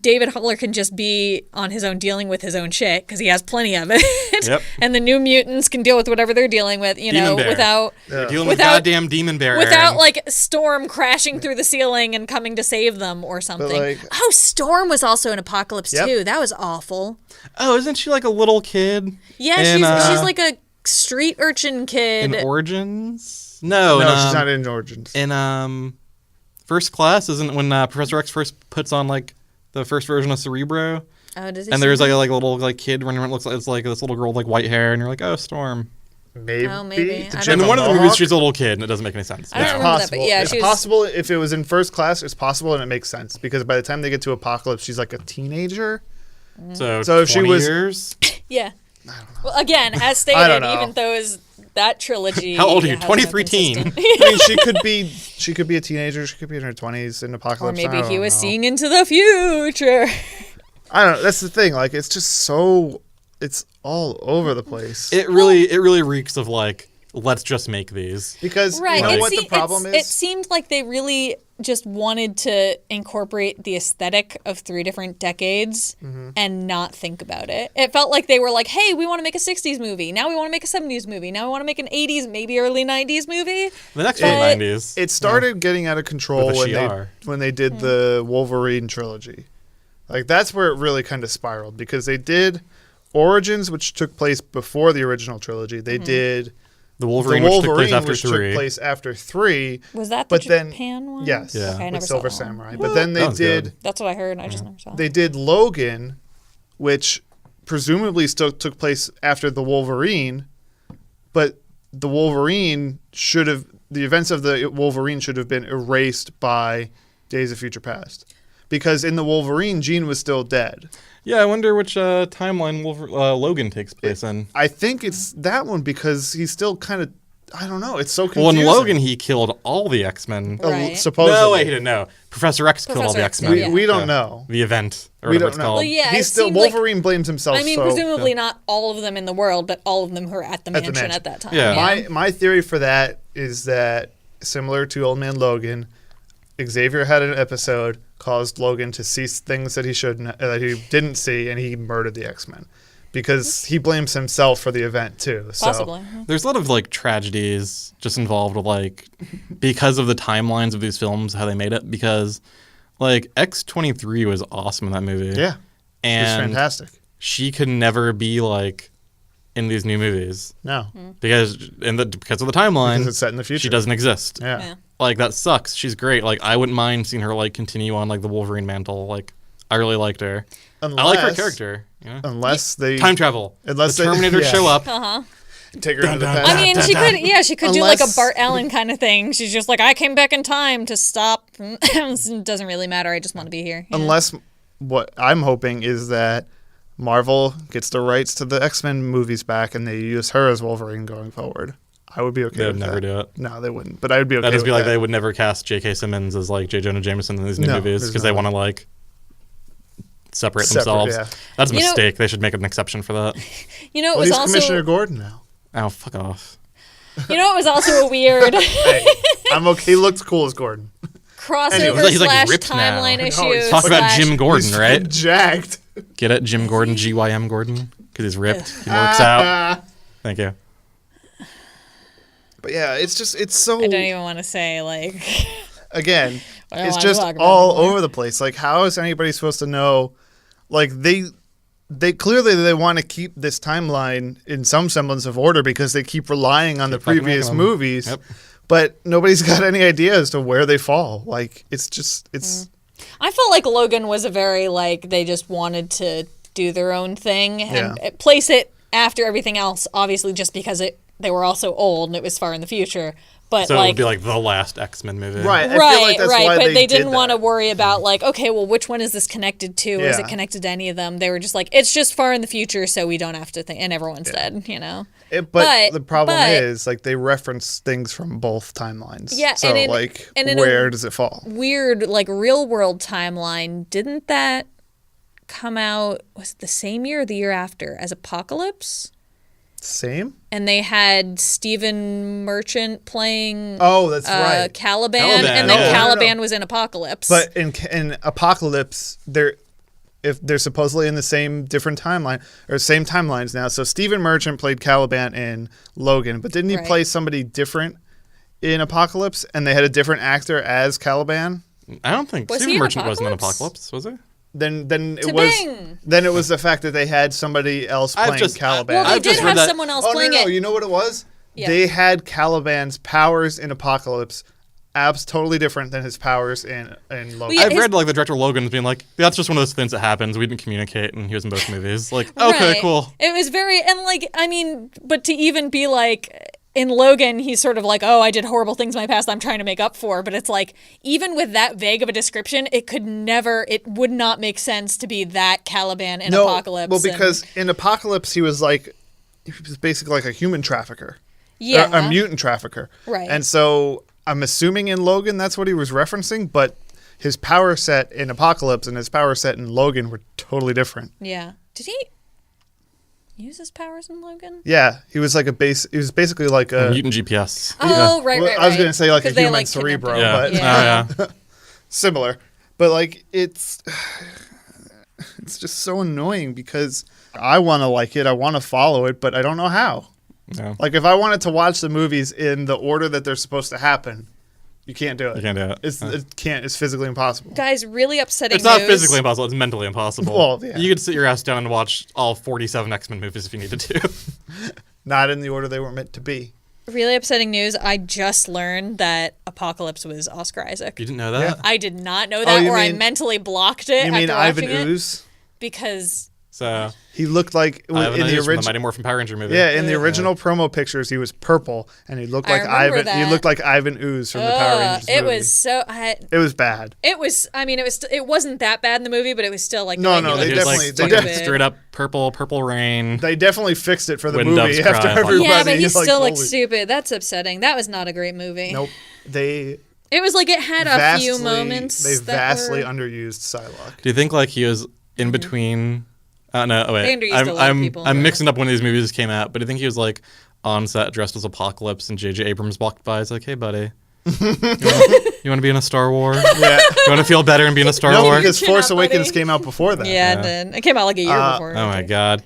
David Haller can just be on his own dealing with his own shit because he has plenty of it. Yep. And the New Mutants can deal with whatever they're dealing with, Demon Bear. without You're dealing with goddamn Demon Bear. without Aaron. like Storm crashing through the ceiling and coming to save them or something. like- Oh, Storm was also in Apocalypse Yep. too. That was awful. Oh, isn't she like a little kid? Yeah, she's like a street urchin kid. in Origins. No, No, in, she's not in Origins. in First Class. Isn't when Professor X first puts on like the first version of Cerebro, Oh, does he? and say there's that? like a little like kid running around. Looks like it's like this little girl with like white hair, and you're like, oh, Storm. Maybe. Oh, maybe. Did I she don't And have in a one of the movies, mohawk? she's a little kid, and it doesn't make any sense. I don't It's remember that, possible. but yeah, it's she was- possible if it was in First Class. It's possible, and it makes sense because by the time they get to Apocalypse, she's like a teenager. So So she 20 was- years. Yeah. Well, again, as I stated, don't know. even though that trilogy. How old are you? hasn't been 23 teen. consistent. I mean, she could be a teenager. She could be in her 20s in Apocalypse. Or maybe I he don't was know. seeing into the future. I don't know. That's the thing. Like, it's just so. It's all over the place. It really reeks of like, let's just make these. Because Right. you know It what the se- problem It is? seemed like they really just wanted to incorporate the aesthetic of 3 different decades Mm-hmm. and not think about it. It felt like they were like, hey, we want to make a 60s movie. Now we want to make a 70s movie. Now we want to make an 80s, maybe early 90s movie. The next But- one, 90s. It started getting out of control With a when Shi'ar. they did the Wolverine trilogy. Like, that's where it really kind of spiraled because they did Origins, which took place before the original trilogy. They did The Wolverine, which took place after which 3. took place after 3. Was that the But then- Japan one? Yes, Yeah. Okay, I with never Silver saw that one. Samurai. But then they That was did good. That's what I heard. I just never saw it. they did Logan, which presumably still took place after the Wolverine, but the events of the Wolverine should have been erased by Days of Future Past. Because in the Wolverine, Jean was still dead. Yeah, I wonder which timeline Logan takes place in. I think it's that one because he's still kind of, I don't know, it's so Well, confusing. in Logan, he killed all the X-Men. Right. Supposedly. No, wait, he didn't know. Professor X killed all Professor the X, X-Men. yeah. We don't know. The event, or We whatever don't it's know. called. Well, yeah, He's it still seemed like- Wolverine blames himself. I mean, so, presumably not all of them in the world, but all of them who are at the At the mansion mansion. at that time. Yeah. My theory for that is that similar to Old Man Logan, Xavier had an episode caused Logan to see things that he didn't see, and he murdered the X-Men because he blames himself for the event too. So, Possibly. There's a lot of like tragedies just involved with like because of the timelines of these films, how they made it. Because like X-23 was awesome in that movie. yeah, it's and fantastic. she could never be like in these new movies No, because because of the timeline, because it's set in the future. she doesn't exist. Yeah. Yeah. Like that sucks. She's great. Like I wouldn't mind seeing her like continue on like the Wolverine mantle. Like I really liked her. I like her character. You know? Unless they Time travel. Unless the they- Terminator yeah. take take her into the dun, past. I mean, she could do like a Unless- Bart Allen kind of thing. She's just like, I came back in time to stop. It doesn't really matter. I just want to be here. Yeah. Unless what I'm hoping is that Marvel gets the rights to the X-Men movies back and they use her as Wolverine going forward. I would be okay They with would never that. do it. No, they wouldn't. But I would be okay That'd just with be like that. they would never cast J.K. Simmons as like J. Jonah Jameson in these new No, movies there's because no they way. want to like separate Separate, themselves. yeah. That's a You know- mistake. They should make an exception for that. You know, it Well, was he's also. Commissioner Gordon now. Oh, fuck off. You know, it was also a weird Hey, I'm okay. He looks cool as Gordon. crossover He's like slash ripped now. timeline I know, issue. he's Talk about slash- Jim Gordon, He's right? jacked. Get it? Jim Gordon, GYM Gordon? Because he's ripped. He works out. Thank you. But yeah, it's so. I don't even want to say like. Again, I don't it's wanna just talk about all it anymore. over the place. Like, how is anybody supposed to know? Like, they clearly they want to keep this timeline in some semblance of order because they keep relying on the fucking previous making them. movies. Yep. But nobody's got any idea as to where they fall. Like, it's just I felt like Logan was a very like they just wanted to do their own thing and Yeah. place it after everything else. Obviously, just because they were also old and it was far in the future. But So it like, would be like the last X-Men movie. right. I feel right, like that's right. why But they did didn't want to that. worry about like, okay, well, which one is this connected to? Is it Yeah. connected to any of them? They were just like, it's just far in the future, so we don't have to think. And everyone's dead, you know. But the problem but- is, like, they reference things from both timelines. Yeah, So, and in- like, and in a- where does it fall? Weird, like real world timeline. Didn't that come out? Was it the same year or the year after as Apocalypse? Same? And they had Stephen Merchant playing Oh, that's right. Caliban, Caliban, and then yeah. Caliban was in Apocalypse. But in Apocalypse, if they're supposedly in the same different timeline or same timelines now. So Stephen Merchant played Caliban in Logan, but didn't he play somebody different in Apocalypse? And they had a different actor as Caliban. I don't think Was he Stephen in Merchant wasn't in Apocalypse? Apocalypse, was he? Then Ta-bing! it was the fact that they had somebody else playing Caliban. Well, they I've did just heard have that- someone else Oh playing no! it. You know what it was? Yeah. They had Caliban's powers in Apocalypse, totally different than his powers in Logan. Well, yeah, I've read like the director Logan's being like, that's just one of those things that happens. We didn't communicate, and he was in both movies. Like, okay, Right. cool. It was very, and like, I mean, but to even be like, in Logan, he's sort of like, oh, I did horrible things in my past I'm trying to make up for. But it's like, even with that vague of a description, it would not make sense to be that Caliban in Apocalypse. Well, because in Apocalypse, he was basically like a human trafficker. yeah. A mutant trafficker. Right. And so I'm assuming in Logan that's what he was referencing, but his power set in Apocalypse and his power set in Logan were totally different. Yeah. Did he use his powers in Logan? Yeah, he was like he was basically like a Mutant GPS. Oh, right, well, right, I was right. going to say like a 'Cause they, human like, cerebro, kidnapped him. but Yeah. Yeah. similar. But like it's just so annoying because I want to like it, I want to follow it, but I don't know how. Yeah. Like if I wanted to watch the movies in the order that they're supposed to happen, you can't do it. You can't do it. It's physically impossible. Guys, really upsetting It's not news. physically impossible. It's mentally impossible. Well, yeah. You could sit your ass down and watch all 47 X-Men movies if you needed to. Not in the order they were meant to be. Really upsetting news. I just learned that Apocalypse was Oscar Isaac. You didn't know that? I did not know that, you or I mean- mentally blocked it You mean after Ivan watching it. Ooze? Because So, He looked like I have in the from the original. Mighty Morphin Power Ranger movie. Yeah, in the original promo pictures, he was purple, and he looked I like remember Ivan. He that. looked like Ivan Ooze from the Power Rangers it movie. was so. It was bad. It was. I mean, it wasn't that bad in the movie, but it was still like No, the way no, he they He looked was definitely- like they fucking stupid. straight up purple rain. They definitely fixed it for the When movie doves after cry. everybody. Yeah, but he like, still looks holy- stupid. That's upsetting. That was not a great movie. Nope. They It was like it had a few moments. They that vastly were, underused Psylocke. Do you think like he was in between? No, wait. They underused a lot of people. I'm mixing up when these movies came out, but I think he was like on set dressed as Apocalypse, and J.J. Abrams walked by. He's like, "Hey, buddy, you want to be in a Star Wars? Yeah. You want to feel better and be in a Star No, Wars?" because Came Force out, Awakens buddy. came out before that. Yeah, it did. It came out like a year before. Oh my god,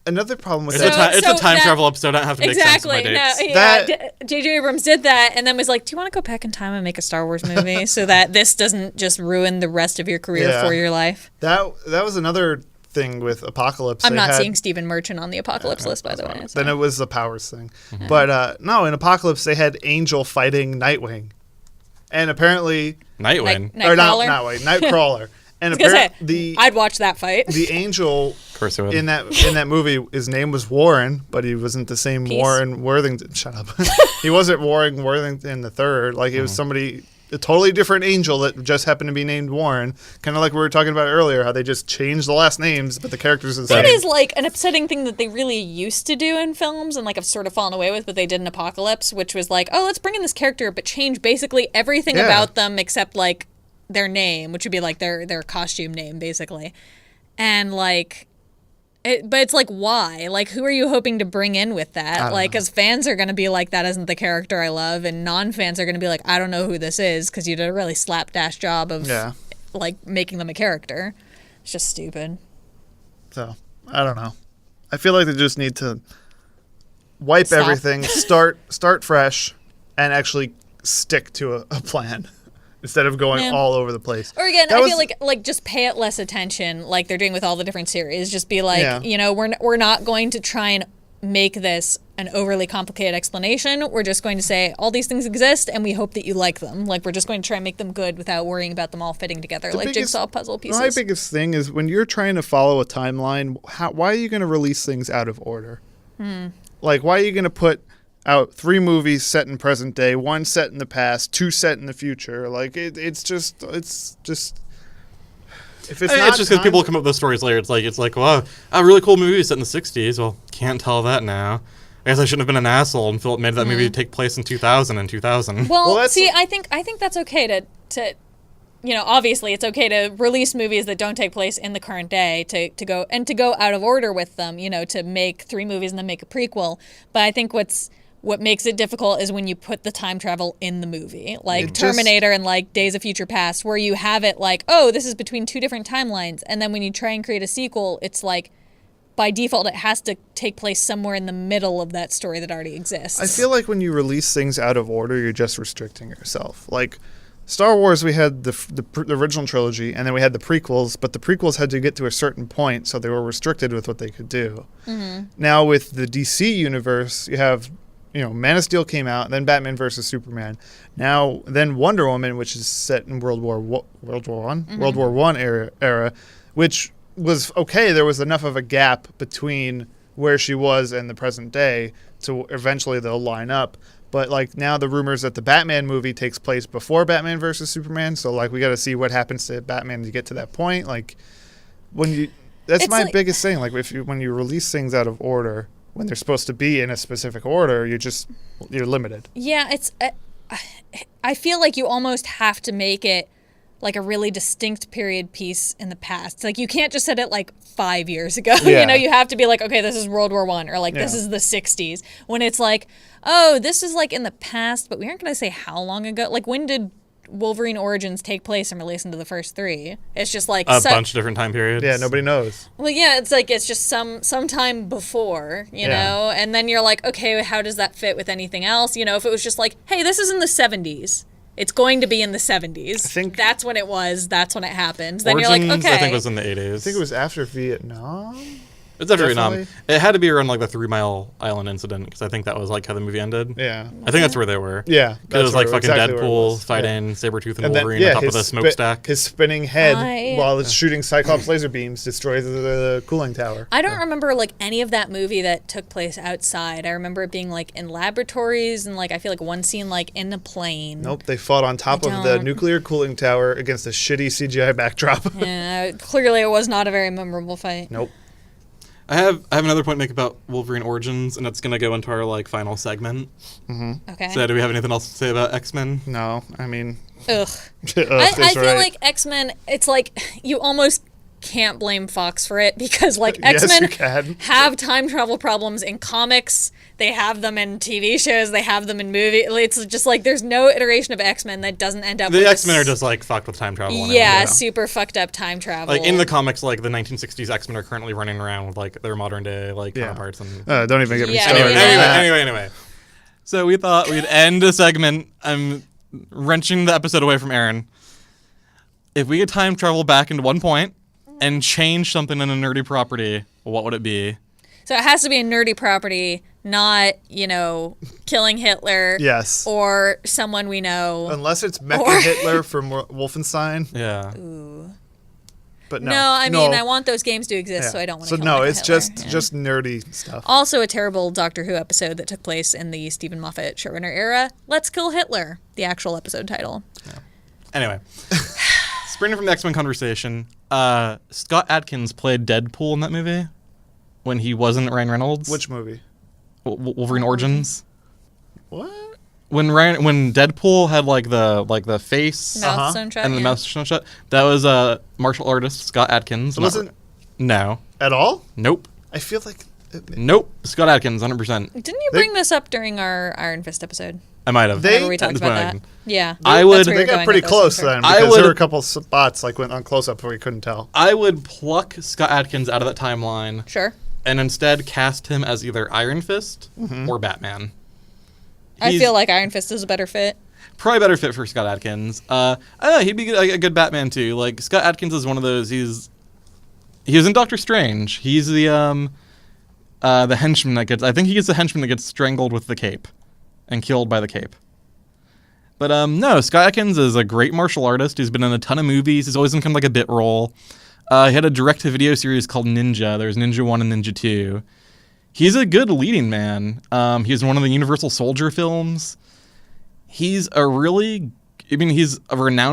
Another problem with it's that. a time that- travel episode. I don't have to make Exactly. sense of my No, dates. yeah. J.J. Abrams did that, and then was like, "Do you want to go back in time and make a Star Wars movie so that this doesn't just ruin the rest of your career Yeah. for your life?" That was another thing with Apocalypse. I'm They not had- seeing Stephen Merchant on the Apocalypse list, by the way. so. Then it was the powers thing. But no, in Apocalypse they had Angel fighting Nightwing, and apparently Nightwing. or not Nightcrawler? Nightwing, Nightcrawler, and I was gonna say, apparently I'd watch that fight. the Angel Of course it would. in that movie, his name was Warren, but he wasn't the same Peace. Warren Worthington. Shut up. He wasn't Warren Worthington the third. Like it was somebody, a totally different angel that just happened to be named Warren. Kind of like we were talking about earlier, how they just changed the last names, but the characters are the same. That is like an upsetting thing that they really used to do in films and like have sort of fallen away with, but they did in Apocalypse, which was like, oh, let's bring in this character, but change basically everything Yeah. about them except like their name, which would be like their costume name, basically. And like, but it's like, why? Like, who are you hoping to bring in with that? Like, because fans are going to be like, that isn't the character I love, and non-fans are going to be like, I don't know who this is, because you did a really slapdash job of Yeah. like making them a character. It's just stupid. So I don't know. I feel like they just need to wipe Stop. everything, start fresh, and actually stick to a plan instead of going Yeah. all over the place. Or again, That I was- feel like just pay it less attention, like they're doing with all the different series. Just be like, Yeah. you know, we're not going to try and make this an overly complicated explanation. We're just going to say all these things exist, and we hope that you like them. Like we're just going to try and make them good without worrying about them all fitting together, like biggest- jigsaw puzzle pieces. My biggest thing is when you're trying to follow a timeline, why are you going to release things out of order? Like, why are you going to put out 3 movies set in present day, 1 set in the past, 2 set in the future? Like, it's just. If it's not It's just because people come up with those stories later. It's like, well, a really cool movie set in the '60s. Well, can't tell that now. I guess I shouldn't have been an asshole and made that movie take place in 2000 and 2000. well, that's- see, I think that's okay to obviously it's okay to release movies that don't take place in the current day to go out of order with them, to make 3 movies and then make a prequel. But I think what makes it difficult is when you put the time travel in the movie, like Terminator and like Days of Future Past, where you have it like, oh, this is between 2 different timelines. And then when you try and create a sequel, it's like, by default, it has to take place somewhere in the middle of that story that already exists. I feel like when you release things out of order, you're just restricting yourself. Like Star Wars, we had the original trilogy, and then we had the prequels, but the prequels had to get to a certain point, so they were restricted with what they could do. Mm-hmm. Now with the DC universe, you have, Man of Steel came out, then Batman versus Superman. Now, then Wonder Woman, which is set in World War One era, which was okay. There was enough of a gap between where she was and the present day to eventually they'll line up. But like now the rumors that the Batman movie takes place before Batman versus Superman. So like we got to see what happens to Batman to get to that point. Like that's my biggest thing. Like when you release things out of order, when they're supposed to be in a specific order, you're limited. Yeah. I feel like you almost have to make it like a really distinct period piece in the past. Like you can't just set it like 5 years ago. Yeah. You have to be like, okay, this is World War I, or like this is the 60s. When it's like, oh, this is like in the past, but we aren't going to say how long ago. Like when did Wolverine Origins take place and release into the first 3? It's just like a bunch of different time periods. Yeah, nobody knows. Well, yeah, it's just some time before, know, and then you're like, okay, how does that fit with anything else? If it was just like, hey, this is in the 70s. It's going to be in the 70s. I think that's when it was. That's when it happened. Then Origins, you're like, okay. I think was in the 80s. I think it was after Vietnam. It's after Vietnam. It had to be around like the 3 Mile Island incident because I think that was like how the movie ended. Yeah. I think that's where they were. Yeah. Because it was like fucking Deadpool fighting Sabretooth and Wolverine on top of the smokestack. His spinning head while it's shooting Cyclops laser beams destroys the cooling tower. I don't remember like any of that movie that took place outside. I remember it being like in laboratories and like I feel like one scene like in a plane. Nope, they fought on top of the nuclear cooling tower against a shitty CGI backdrop. Yeah, clearly it was not a very memorable fight. Nope. I have another point to make about Wolverine Origins, and it's going to go into our like final segment. Mm-hmm. Okay. So do we have anything else to say about X-Men? No, I mean... Ugh. I feel like X-Men, it's like you almost can't blame Fox for it because like X-Men have time travel problems in comics. They have them in TV shows. They have them in movies. It's just like there's no iteration of X-Men that doesn't end up with the X-Men are just like fucked with time travel. Yeah, super fucked up time travel. Like in the comics, like the 1960s X-Men are currently running around with like their modern day like counterparts. And don't even get me started. Anyway. So we thought we'd end a segment. I'm wrenching the episode away from Aaron. If we could time travel back into one point and change something in a nerdy property, what would it be? So it has to be a nerdy property, not, killing Hitler. Yes. Or someone we know. Unless it's Mecha Hitler from Wolfenstein. Yeah. Ooh. But no. No, I mean, I want those games to exist, so I don't want to kill Mecha it's Hitler. just nerdy stuff. Also a terrible Doctor Who episode that took place in the Stephen Moffat showrunner era. Let's Kill Hitler, the actual episode title. Yeah. Anyway. Springing from the X-Men conversation, Scott Adkins played Deadpool in that movie when he wasn't Ryan Reynolds. Which movie? Wolverine Origins. What? When Deadpool had like the face mouth sewn shut, and the mouth sewn shut, that was a martial artist Scott Adkins. It wasn't no at all. Nope. I feel like nope. Scott Adkins, 100%. Didn't you bring this up during our Iron Fist episode? I might have. Whenever we talked about that. Yeah. They got pretty close then because there were a couple spots like went on close up where you couldn't tell. I would pluck Scott Adkins out of that timeline. Sure. And instead cast him as either Iron Fist or Batman. I feel like Iron Fist is a better fit. Probably better fit for Scott Adkins. I don't know, he'd be a good Batman too. Like Scott Adkins is one of those. He was in Doctor Strange. He's the henchman that gets. I think he gets the henchman that gets strangled with the cape, and killed by the cape. But no, Scott Adkins is a great martial artist. He's been in a ton of movies. He's always in kind of like a bit role. He had a direct-to-video series called Ninja. There's Ninja 1 and Ninja 2. He's a good leading man. He's in one of the Universal Soldier films. He's a renowned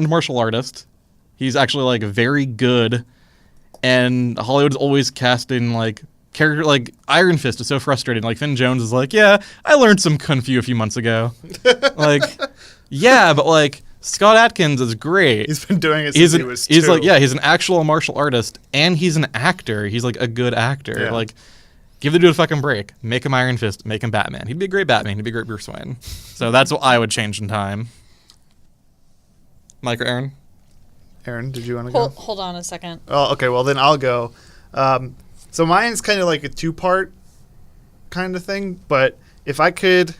martial artist. He's actually, like, very good. And Hollywood's always casting, like, character, like, Iron Fist is so frustrating. Like, Finn Jones is like, yeah, I learned some Kung Fu a few months ago. Like, yeah, but, like, Scott Adkins is great. He's been doing it since he was 2. He's like, yeah, he's an actual martial artist, and he's an actor. He's like a good actor. Yeah. Like, give the dude a fucking break. Make him Iron Fist. Make him Batman. He'd be a great Batman. He'd be a great Bruce Wayne. So that's what I would change in time. Mike or Aaron? Aaron, did you want to go? Hold on a second. Oh, okay. Well, then I'll go. So mine's kind of like a 2-part kind of thing. But if I could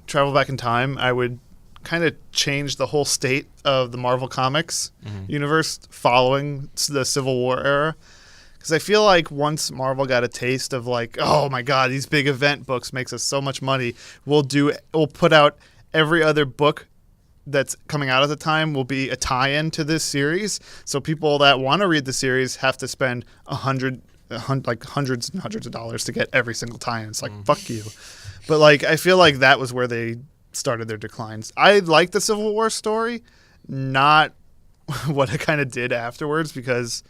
travel back in time, I would kind of change the whole state of the Marvel Comics universe following the Civil War era. Because I feel like once Marvel got a taste of like, oh my God, these big event books makes us so much money. We'll put out every other book that's coming out at the time will be a tie-in to this series. So people that want to read the series have to spend hundreds and hundreds of dollars to get every single tie-in. It's like, fuck you. But like, I feel like that was where they started their declines. I like the Civil War story, not what it kind of did afterwards, because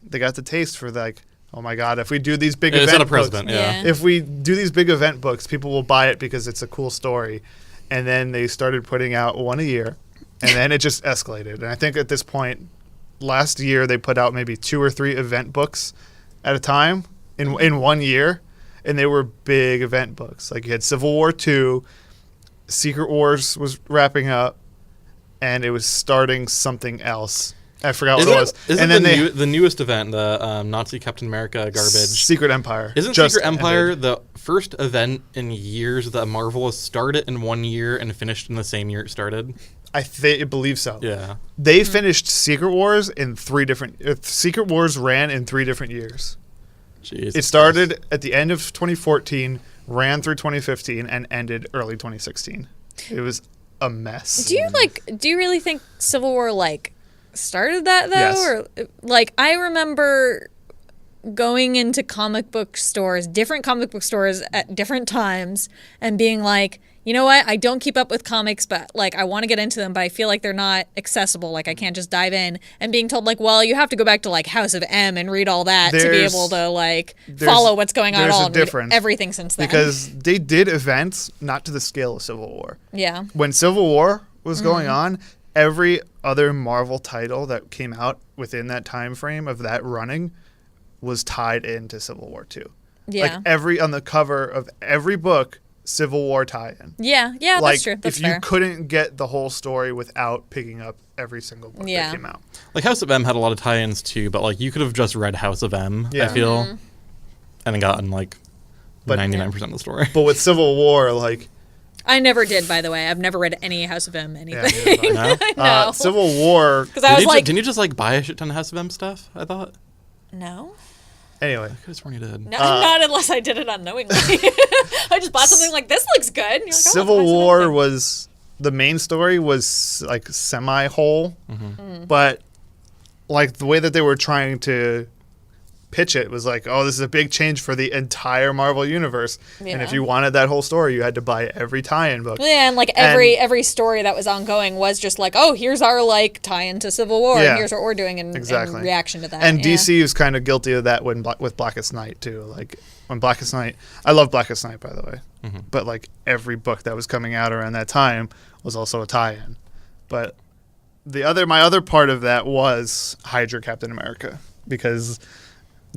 they got the taste for like, oh my God, if we do these big event set a books, precedent, yeah. if we do these big event books, people will buy it because it's a cool story. And then they started putting out one a year, and then it just escalated. And I think at this point, last year they put out maybe 2 or 3 event books at a time in 1 year, and they were big event books. Like you had Civil War 2, Secret Wars was wrapping up, and it was starting something else. I forgot what it was. Isn't the newest event, the Nazi Captain America garbage? Secret Empire. Isn't Secret Empire the first event in years that Marvel has started in 1 year and finished in the same year it started? I believe so. Yeah. They finished Secret Wars in 3 different... Secret Wars ran in 3 different years. Jeez. It started at the end of 2014, ran through 2015, and ended early 2016. It was a mess. Do you really think Civil War started that though? Yes. Or like, I remember going into different comic book stores at different times, and being like, you know what, I don't keep up with comics, but like I want to get into them, but I feel like they're not accessible, like I can't just dive in, and being told like, well, you have to go back to like House of M and read all that to be able to like follow what's going on at all, and read everything since then. Because they did events not to the scale of Civil War. Yeah. When Civil War was going on, every other Marvel title that came out within that time frame of that running was tied into Civil War 2. Yeah. Like on the cover of every book, Civil War tie-in. Yeah, like, that's true. That's fair. You couldn't get the whole story without picking up every single book that came out. Like House of M had a lot of tie-ins too, but like you could have just read House of M, I feel, and then gotten like 99% of the story. But with Civil War, like... I never did, by the way. I've never read any House of M anything. Yeah, no. Civil War... Because I was like... Didn't you just like buy a shit ton of House of M stuff, I thought? No. Anyway. I could have sworn you did. No, not unless I did it unknowingly. I just bought something like, this looks good. And you're like, Civil War was... The main story was like semi-whole. But like the way that they were trying to pitch it was like, oh, this is a big change for the entire Marvel universe. Yeah. And if you wanted that whole story, you had to buy every tie-in book. Yeah, and like every story that was ongoing was just like, oh, here's our like tie-in to Civil War, and here's what we're doing in reaction to that. And DC was kind of guilty of that with Blackest Night too. Like when Blackest Night, I love Blackest Night, by the way, but like every book that was coming out around that time was also a tie-in. But my other part of that was Hydra Captain America, because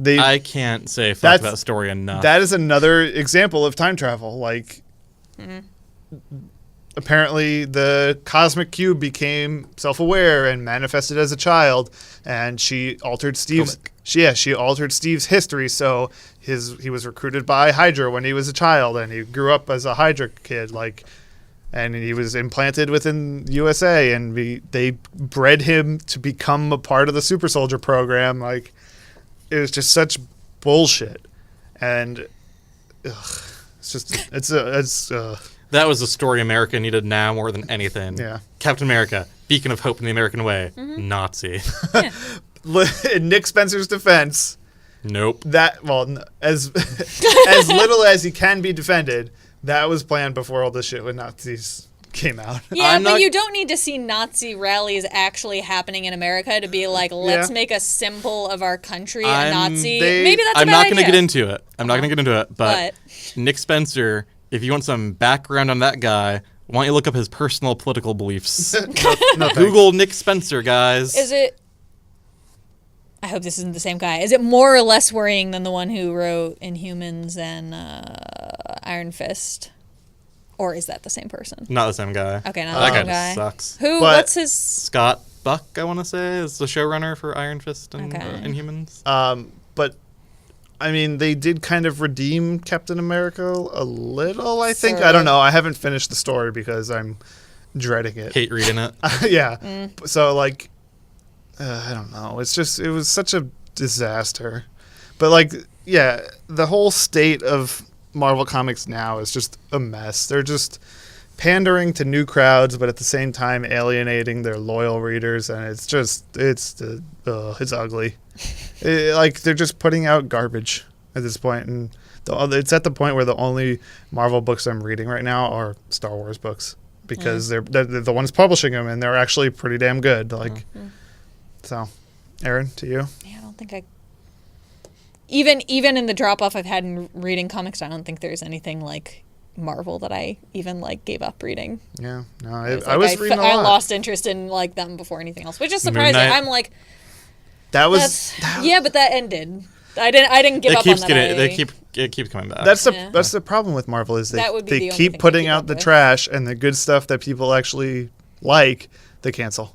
I can't say fuck that story enough. That is another example of time travel. Like, apparently the cosmic cube became self-aware and manifested as a child, and she altered Steve's history. So he was recruited by Hydra when he was a child, and he grew up as a Hydra kid. And he was implanted within USA, and they bred him to become a part of the super soldier program. Like, it was just such bullshit, and that was a story America needed now more than anything. Yeah, Captain America, beacon of hope in the American way, Nazi. Yeah. In Nick Spencer's defense, nope. As little as he can be defended, that was planned before all this shit with Nazis came out. Yeah, but you don't need to see Nazi rallies actually happening in America to be like, let's make a symbol of our country a Nazi. Maybe that's a bad idea. I'm not going to get into it. But Nick Spencer, if you want some background on that guy, Why don't you look up his personal political beliefs? No, thanks. Google Nick Spencer, guys. Is it? I hope this isn't the same guy. Is it more or less worrying than the one who wrote Inhumans and Iron Fist? Or is that the same person? Not the same guy. Okay, not That the same guy guy. sucks. Who? But- What's his? Scott Buck, I want to say, is the showrunner for Iron Fist and Okay. Inhumans. But I mean, they did kind of redeem Captain America a little, I think. Sort I don't of. know. I haven't finished the story because I'm dreading it. Hate reading it. Yeah. So, like, I don't know. It was such a disaster. But, like, yeah, the whole state of Marvel Comics now is just a mess. They're just pandering to new crowds, but at the same time alienating their loyal readers, and it's ugly. Like, they're just putting out garbage at this point, and it's at the point where the only Marvel books I'm reading right now are Star Wars books because they're the ones publishing them, and they're actually pretty damn good. Like, so, Aaron, to you. Yeah, I don't think I. Even in the drop off I've had in reading comics, I don't think there's anything like Marvel that I even like gave up reading. Yeah, no, It's I like was reading a lot. I lost interest in like them before anything else, which is Moon surprising. Knight. I'm like, That was yeah, but that ended. I didn't give It up keeps on that. it keeps coming back. that's the problem with Marvel is That would be they the only keep thing to putting keep out up the with. trash, and the good stuff that people actually like they cancel.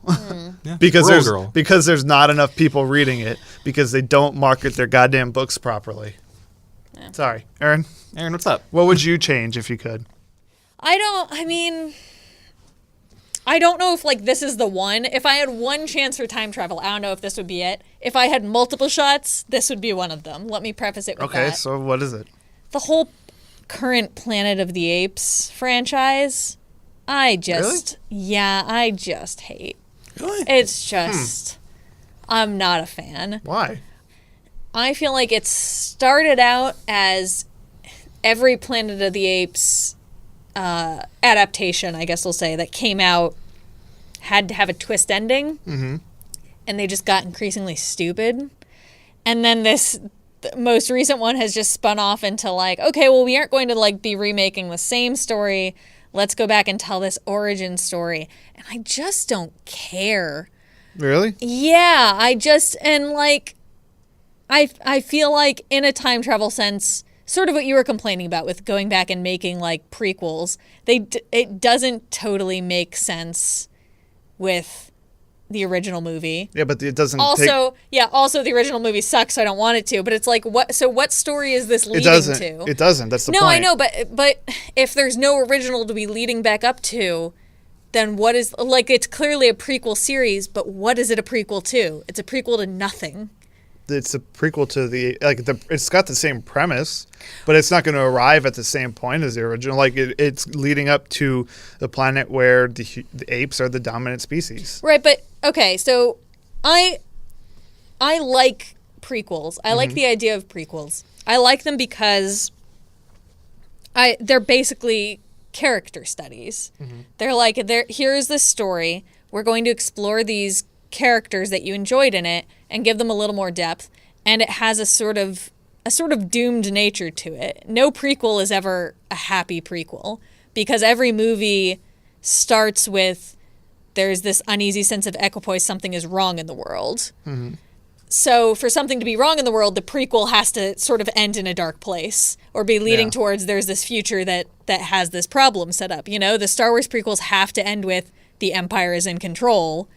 Yeah. because Girl. there's not enough people reading it because they don't market their goddamn books properly. Yeah. Sorry, Aaron. Aaron, what's up? What would you change if you could? I don't know if like this is the one. If I had one chance for time travel, I don't know if this would be it. If I had multiple shots, this would be one of them. Let me preface it with Okay, that. so what is it? The whole current Planet of the Apes franchise, I just hate. Really? It's just I'm not a fan. Why? I feel like it started out as every Planet of the Apes adaptation, I guess we'll say, that came out had to have a twist ending. Mm-hmm. And they just got increasingly stupid. And then the most recent one has just spun off into like, okay, well, we aren't going to like be remaking the same story. Let's go back and tell this origin story. And I just don't care. Really? Yeah, I feel like in a time travel sense, sort of what you were complaining about with going back and making like prequels, it doesn't totally make sense with the original movie. Yeah, but it doesn't. Also the original movie sucks, so I don't want it to. But it's like, what story is this leading to? It doesn't. That's the No, point. I know, but if there's no original to be leading back up to, then what is, like, it's clearly a prequel series, but what is it a prequel to? It's a prequel to nothing. It's a prequel to it's got the same premise, but it's not going to arrive at the same point as the original. Like it's leading up to the planet where the apes are the dominant species. Right, but okay, so I like prequels. I like the idea of prequels. I like them because they're basically character studies. They're like, here's this story. We're going to explore these characters that you enjoyed in it and give them a little more depth, and it has a sort of doomed nature to it. No prequel is ever a happy prequel because every movie starts with there's this uneasy sense of equipoise, something is wrong in the world. So for something to be wrong in the world, the prequel has to sort of end in a dark place or be leading towards there's this future that has this problem set up. You know, the Star Wars prequels have to end with the Empire is in control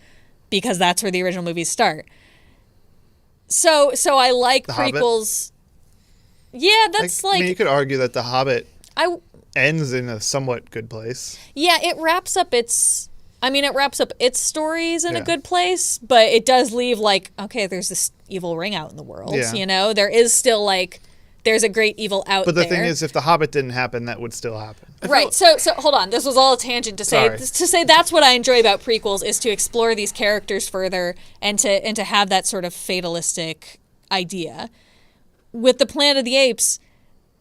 because that's where the original movies start. So I like The prequels. Yeah, that's I mean, you could argue that The Hobbit I ends in a somewhat good place. yeah, it wraps up its stories in a Yeah. good place, but it does leave like, okay, there's this evil ring out in the world. Yeah. You know, there is still like there's a great evil out But the there. thing is, if The Hobbit didn't happen, that would still happen. Right. So hold on. This was all a tangent to say that's what I enjoy about prequels is to explore these characters further and to have that sort of fatalistic idea. With the Planet of the Apes,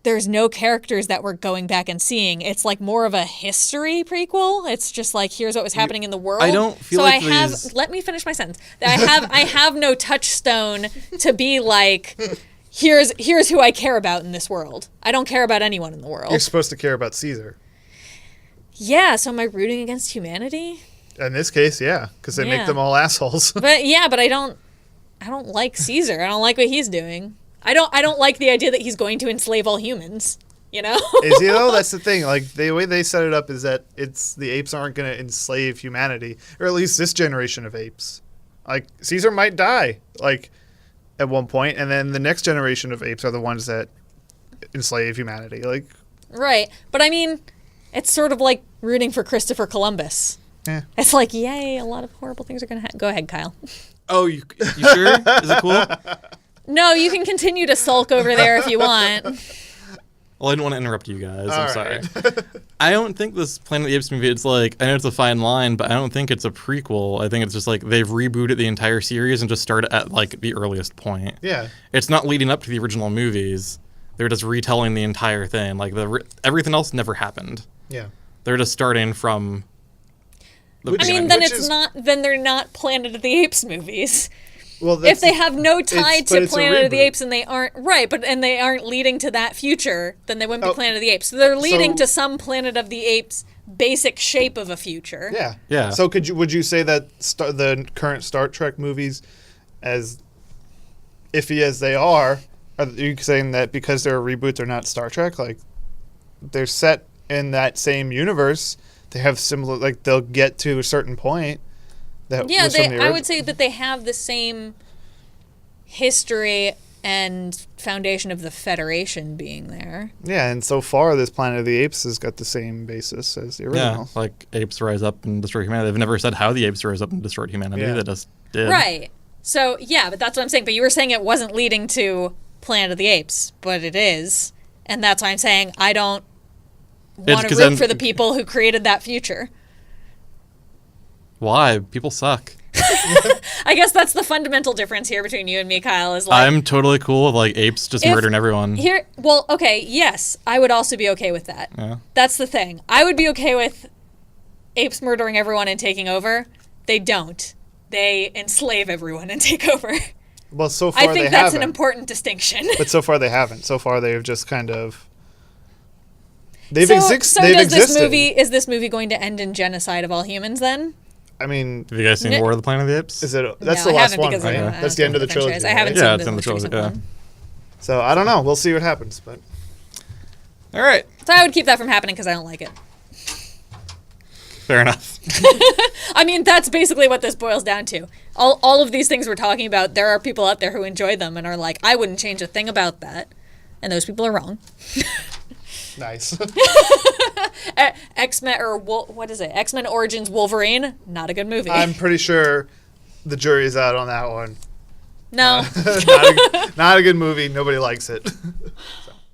there's no characters that we're going back and seeing. It's like more of a history prequel. It's just like here's what was happening in the world. I don't feel so like I have these- let me finish my sentence. I have no touchstone to be like here's who I care about in this world. I don't care about anyone in the world. You're supposed to care about Caesar. Yeah, so am I rooting against humanity? In this case, yeah, because they make Yeah. them all assholes. But I don't like Caesar. I don't like what he's doing. I don't like the idea that he's going to enslave all humans. You know? Is he though? That's the thing. Like the way they set it up is that the apes aren't going to enslave humanity, or at least this generation of apes. Like Caesar might die, like at one point, and then the next generation of apes are the ones that enslave humanity. Like, Right. But I mean, it's sort of like rooting for Christopher Columbus. yeah. It's like, yay, a lot of horrible things are going to happen. Go ahead, Kyle. Oh, you sure? Is it cool? No, you can continue to sulk over there if you want. Well, I didn't want to interrupt you guys. All I'm sorry. right. I don't think this Planet of the Apes movie, it's like, I know it's a fine line, but I don't think it's a prequel. I think it's just like they've rebooted the entire series and just started at like the earliest point. Yeah. It's not leading up to the original movies. They're just retelling the entire thing. Like everything else never happened. Yeah. They're just starting from the I mean, beginning. then Which then they're not Planet of the Apes movies. Well, If they have no tie but to it's a Planet of the reboot. Apes and they aren't they aren't leading to that future, then they wouldn't be Oh. Planet of the Apes. So they're leading So- to some Planet of the Apes basic shape of a future. Yeah. Yeah. So would you say that the current Star Trek movies, as iffy as they are you saying that because they're a reboot, they're not Star Trek? Like, they're set in that same universe. They have similar, like, they'll get to a certain point. That Yeah, was from the I would say that they have the same history and foundation of the Federation being there. Yeah, and so far, this Planet of the Apes has got the same basis as the Yeah, original. like apes rise up and destroy humanity. They've never said how the apes rose up and destroyed humanity. Yeah. They just did. Right. So, yeah, but that's what I'm saying. But you were saying it wasn't leading to Planet of the Apes, but it is. And that's why I'm saying I don't want to 'cause root then- for the people who created that future. Why? People suck. I guess that's the fundamental difference here between you and me, Kyle, is like... I'm totally cool with like apes just If- murdering everyone. Well, okay, yes, I would also be okay with that. Yeah. That's the thing. I would be okay with apes murdering everyone and taking over. They don't. They enslave everyone and take over. Well, so far I they think that's an haven't. important distinction. But so far they haven't. So far they've just kind of... They've, so they've does existed. is this movie going to end in genocide of all humans then? I mean, Have you guys seen No. War of the Planet of the Apes? is it? That's No, the I last haven't one, because right? I don't- I That's don't the end of the know franchise. trilogy. I haven't right? seen Yeah, the it's in the most trilogy. recent Yeah. one. So I don't know. We'll see what happens. But All right. So I would keep that from happening because I don't like it. Fair enough. I mean, that's basically what this boils down to. All of these things we're talking about, there are people out there who enjoy them and are like, I wouldn't change a thing about that. And those people are wrong. nice. X-Men, or what is it? X-Men Origins Wolverine, not a good movie. I'm pretty sure the jury's out on that one. No. Not a good movie. Nobody likes it.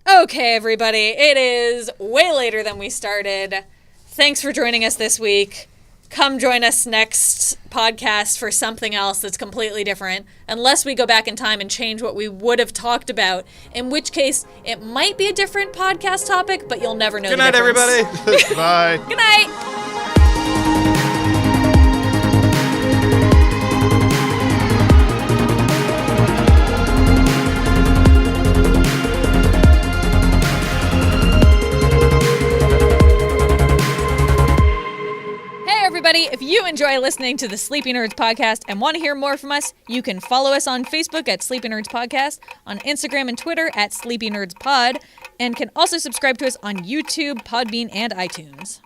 Okay, everybody. It is way later than we started. Thanks for joining us this week. Come join us next podcast for something else that's completely different, unless we go back in time and change what we would have talked about, in which case it might be a different podcast topic, but you'll never know. Good the night, difference. everybody. Bye. Good night. Hey everybody, if you enjoy listening to the Sleepy Nerds podcast and want to hear more from us, you can follow us on Facebook at Sleepy Nerds Podcast, on Instagram and Twitter at Sleepy Nerds Pod, and can also subscribe to us on YouTube, Podbean, and iTunes.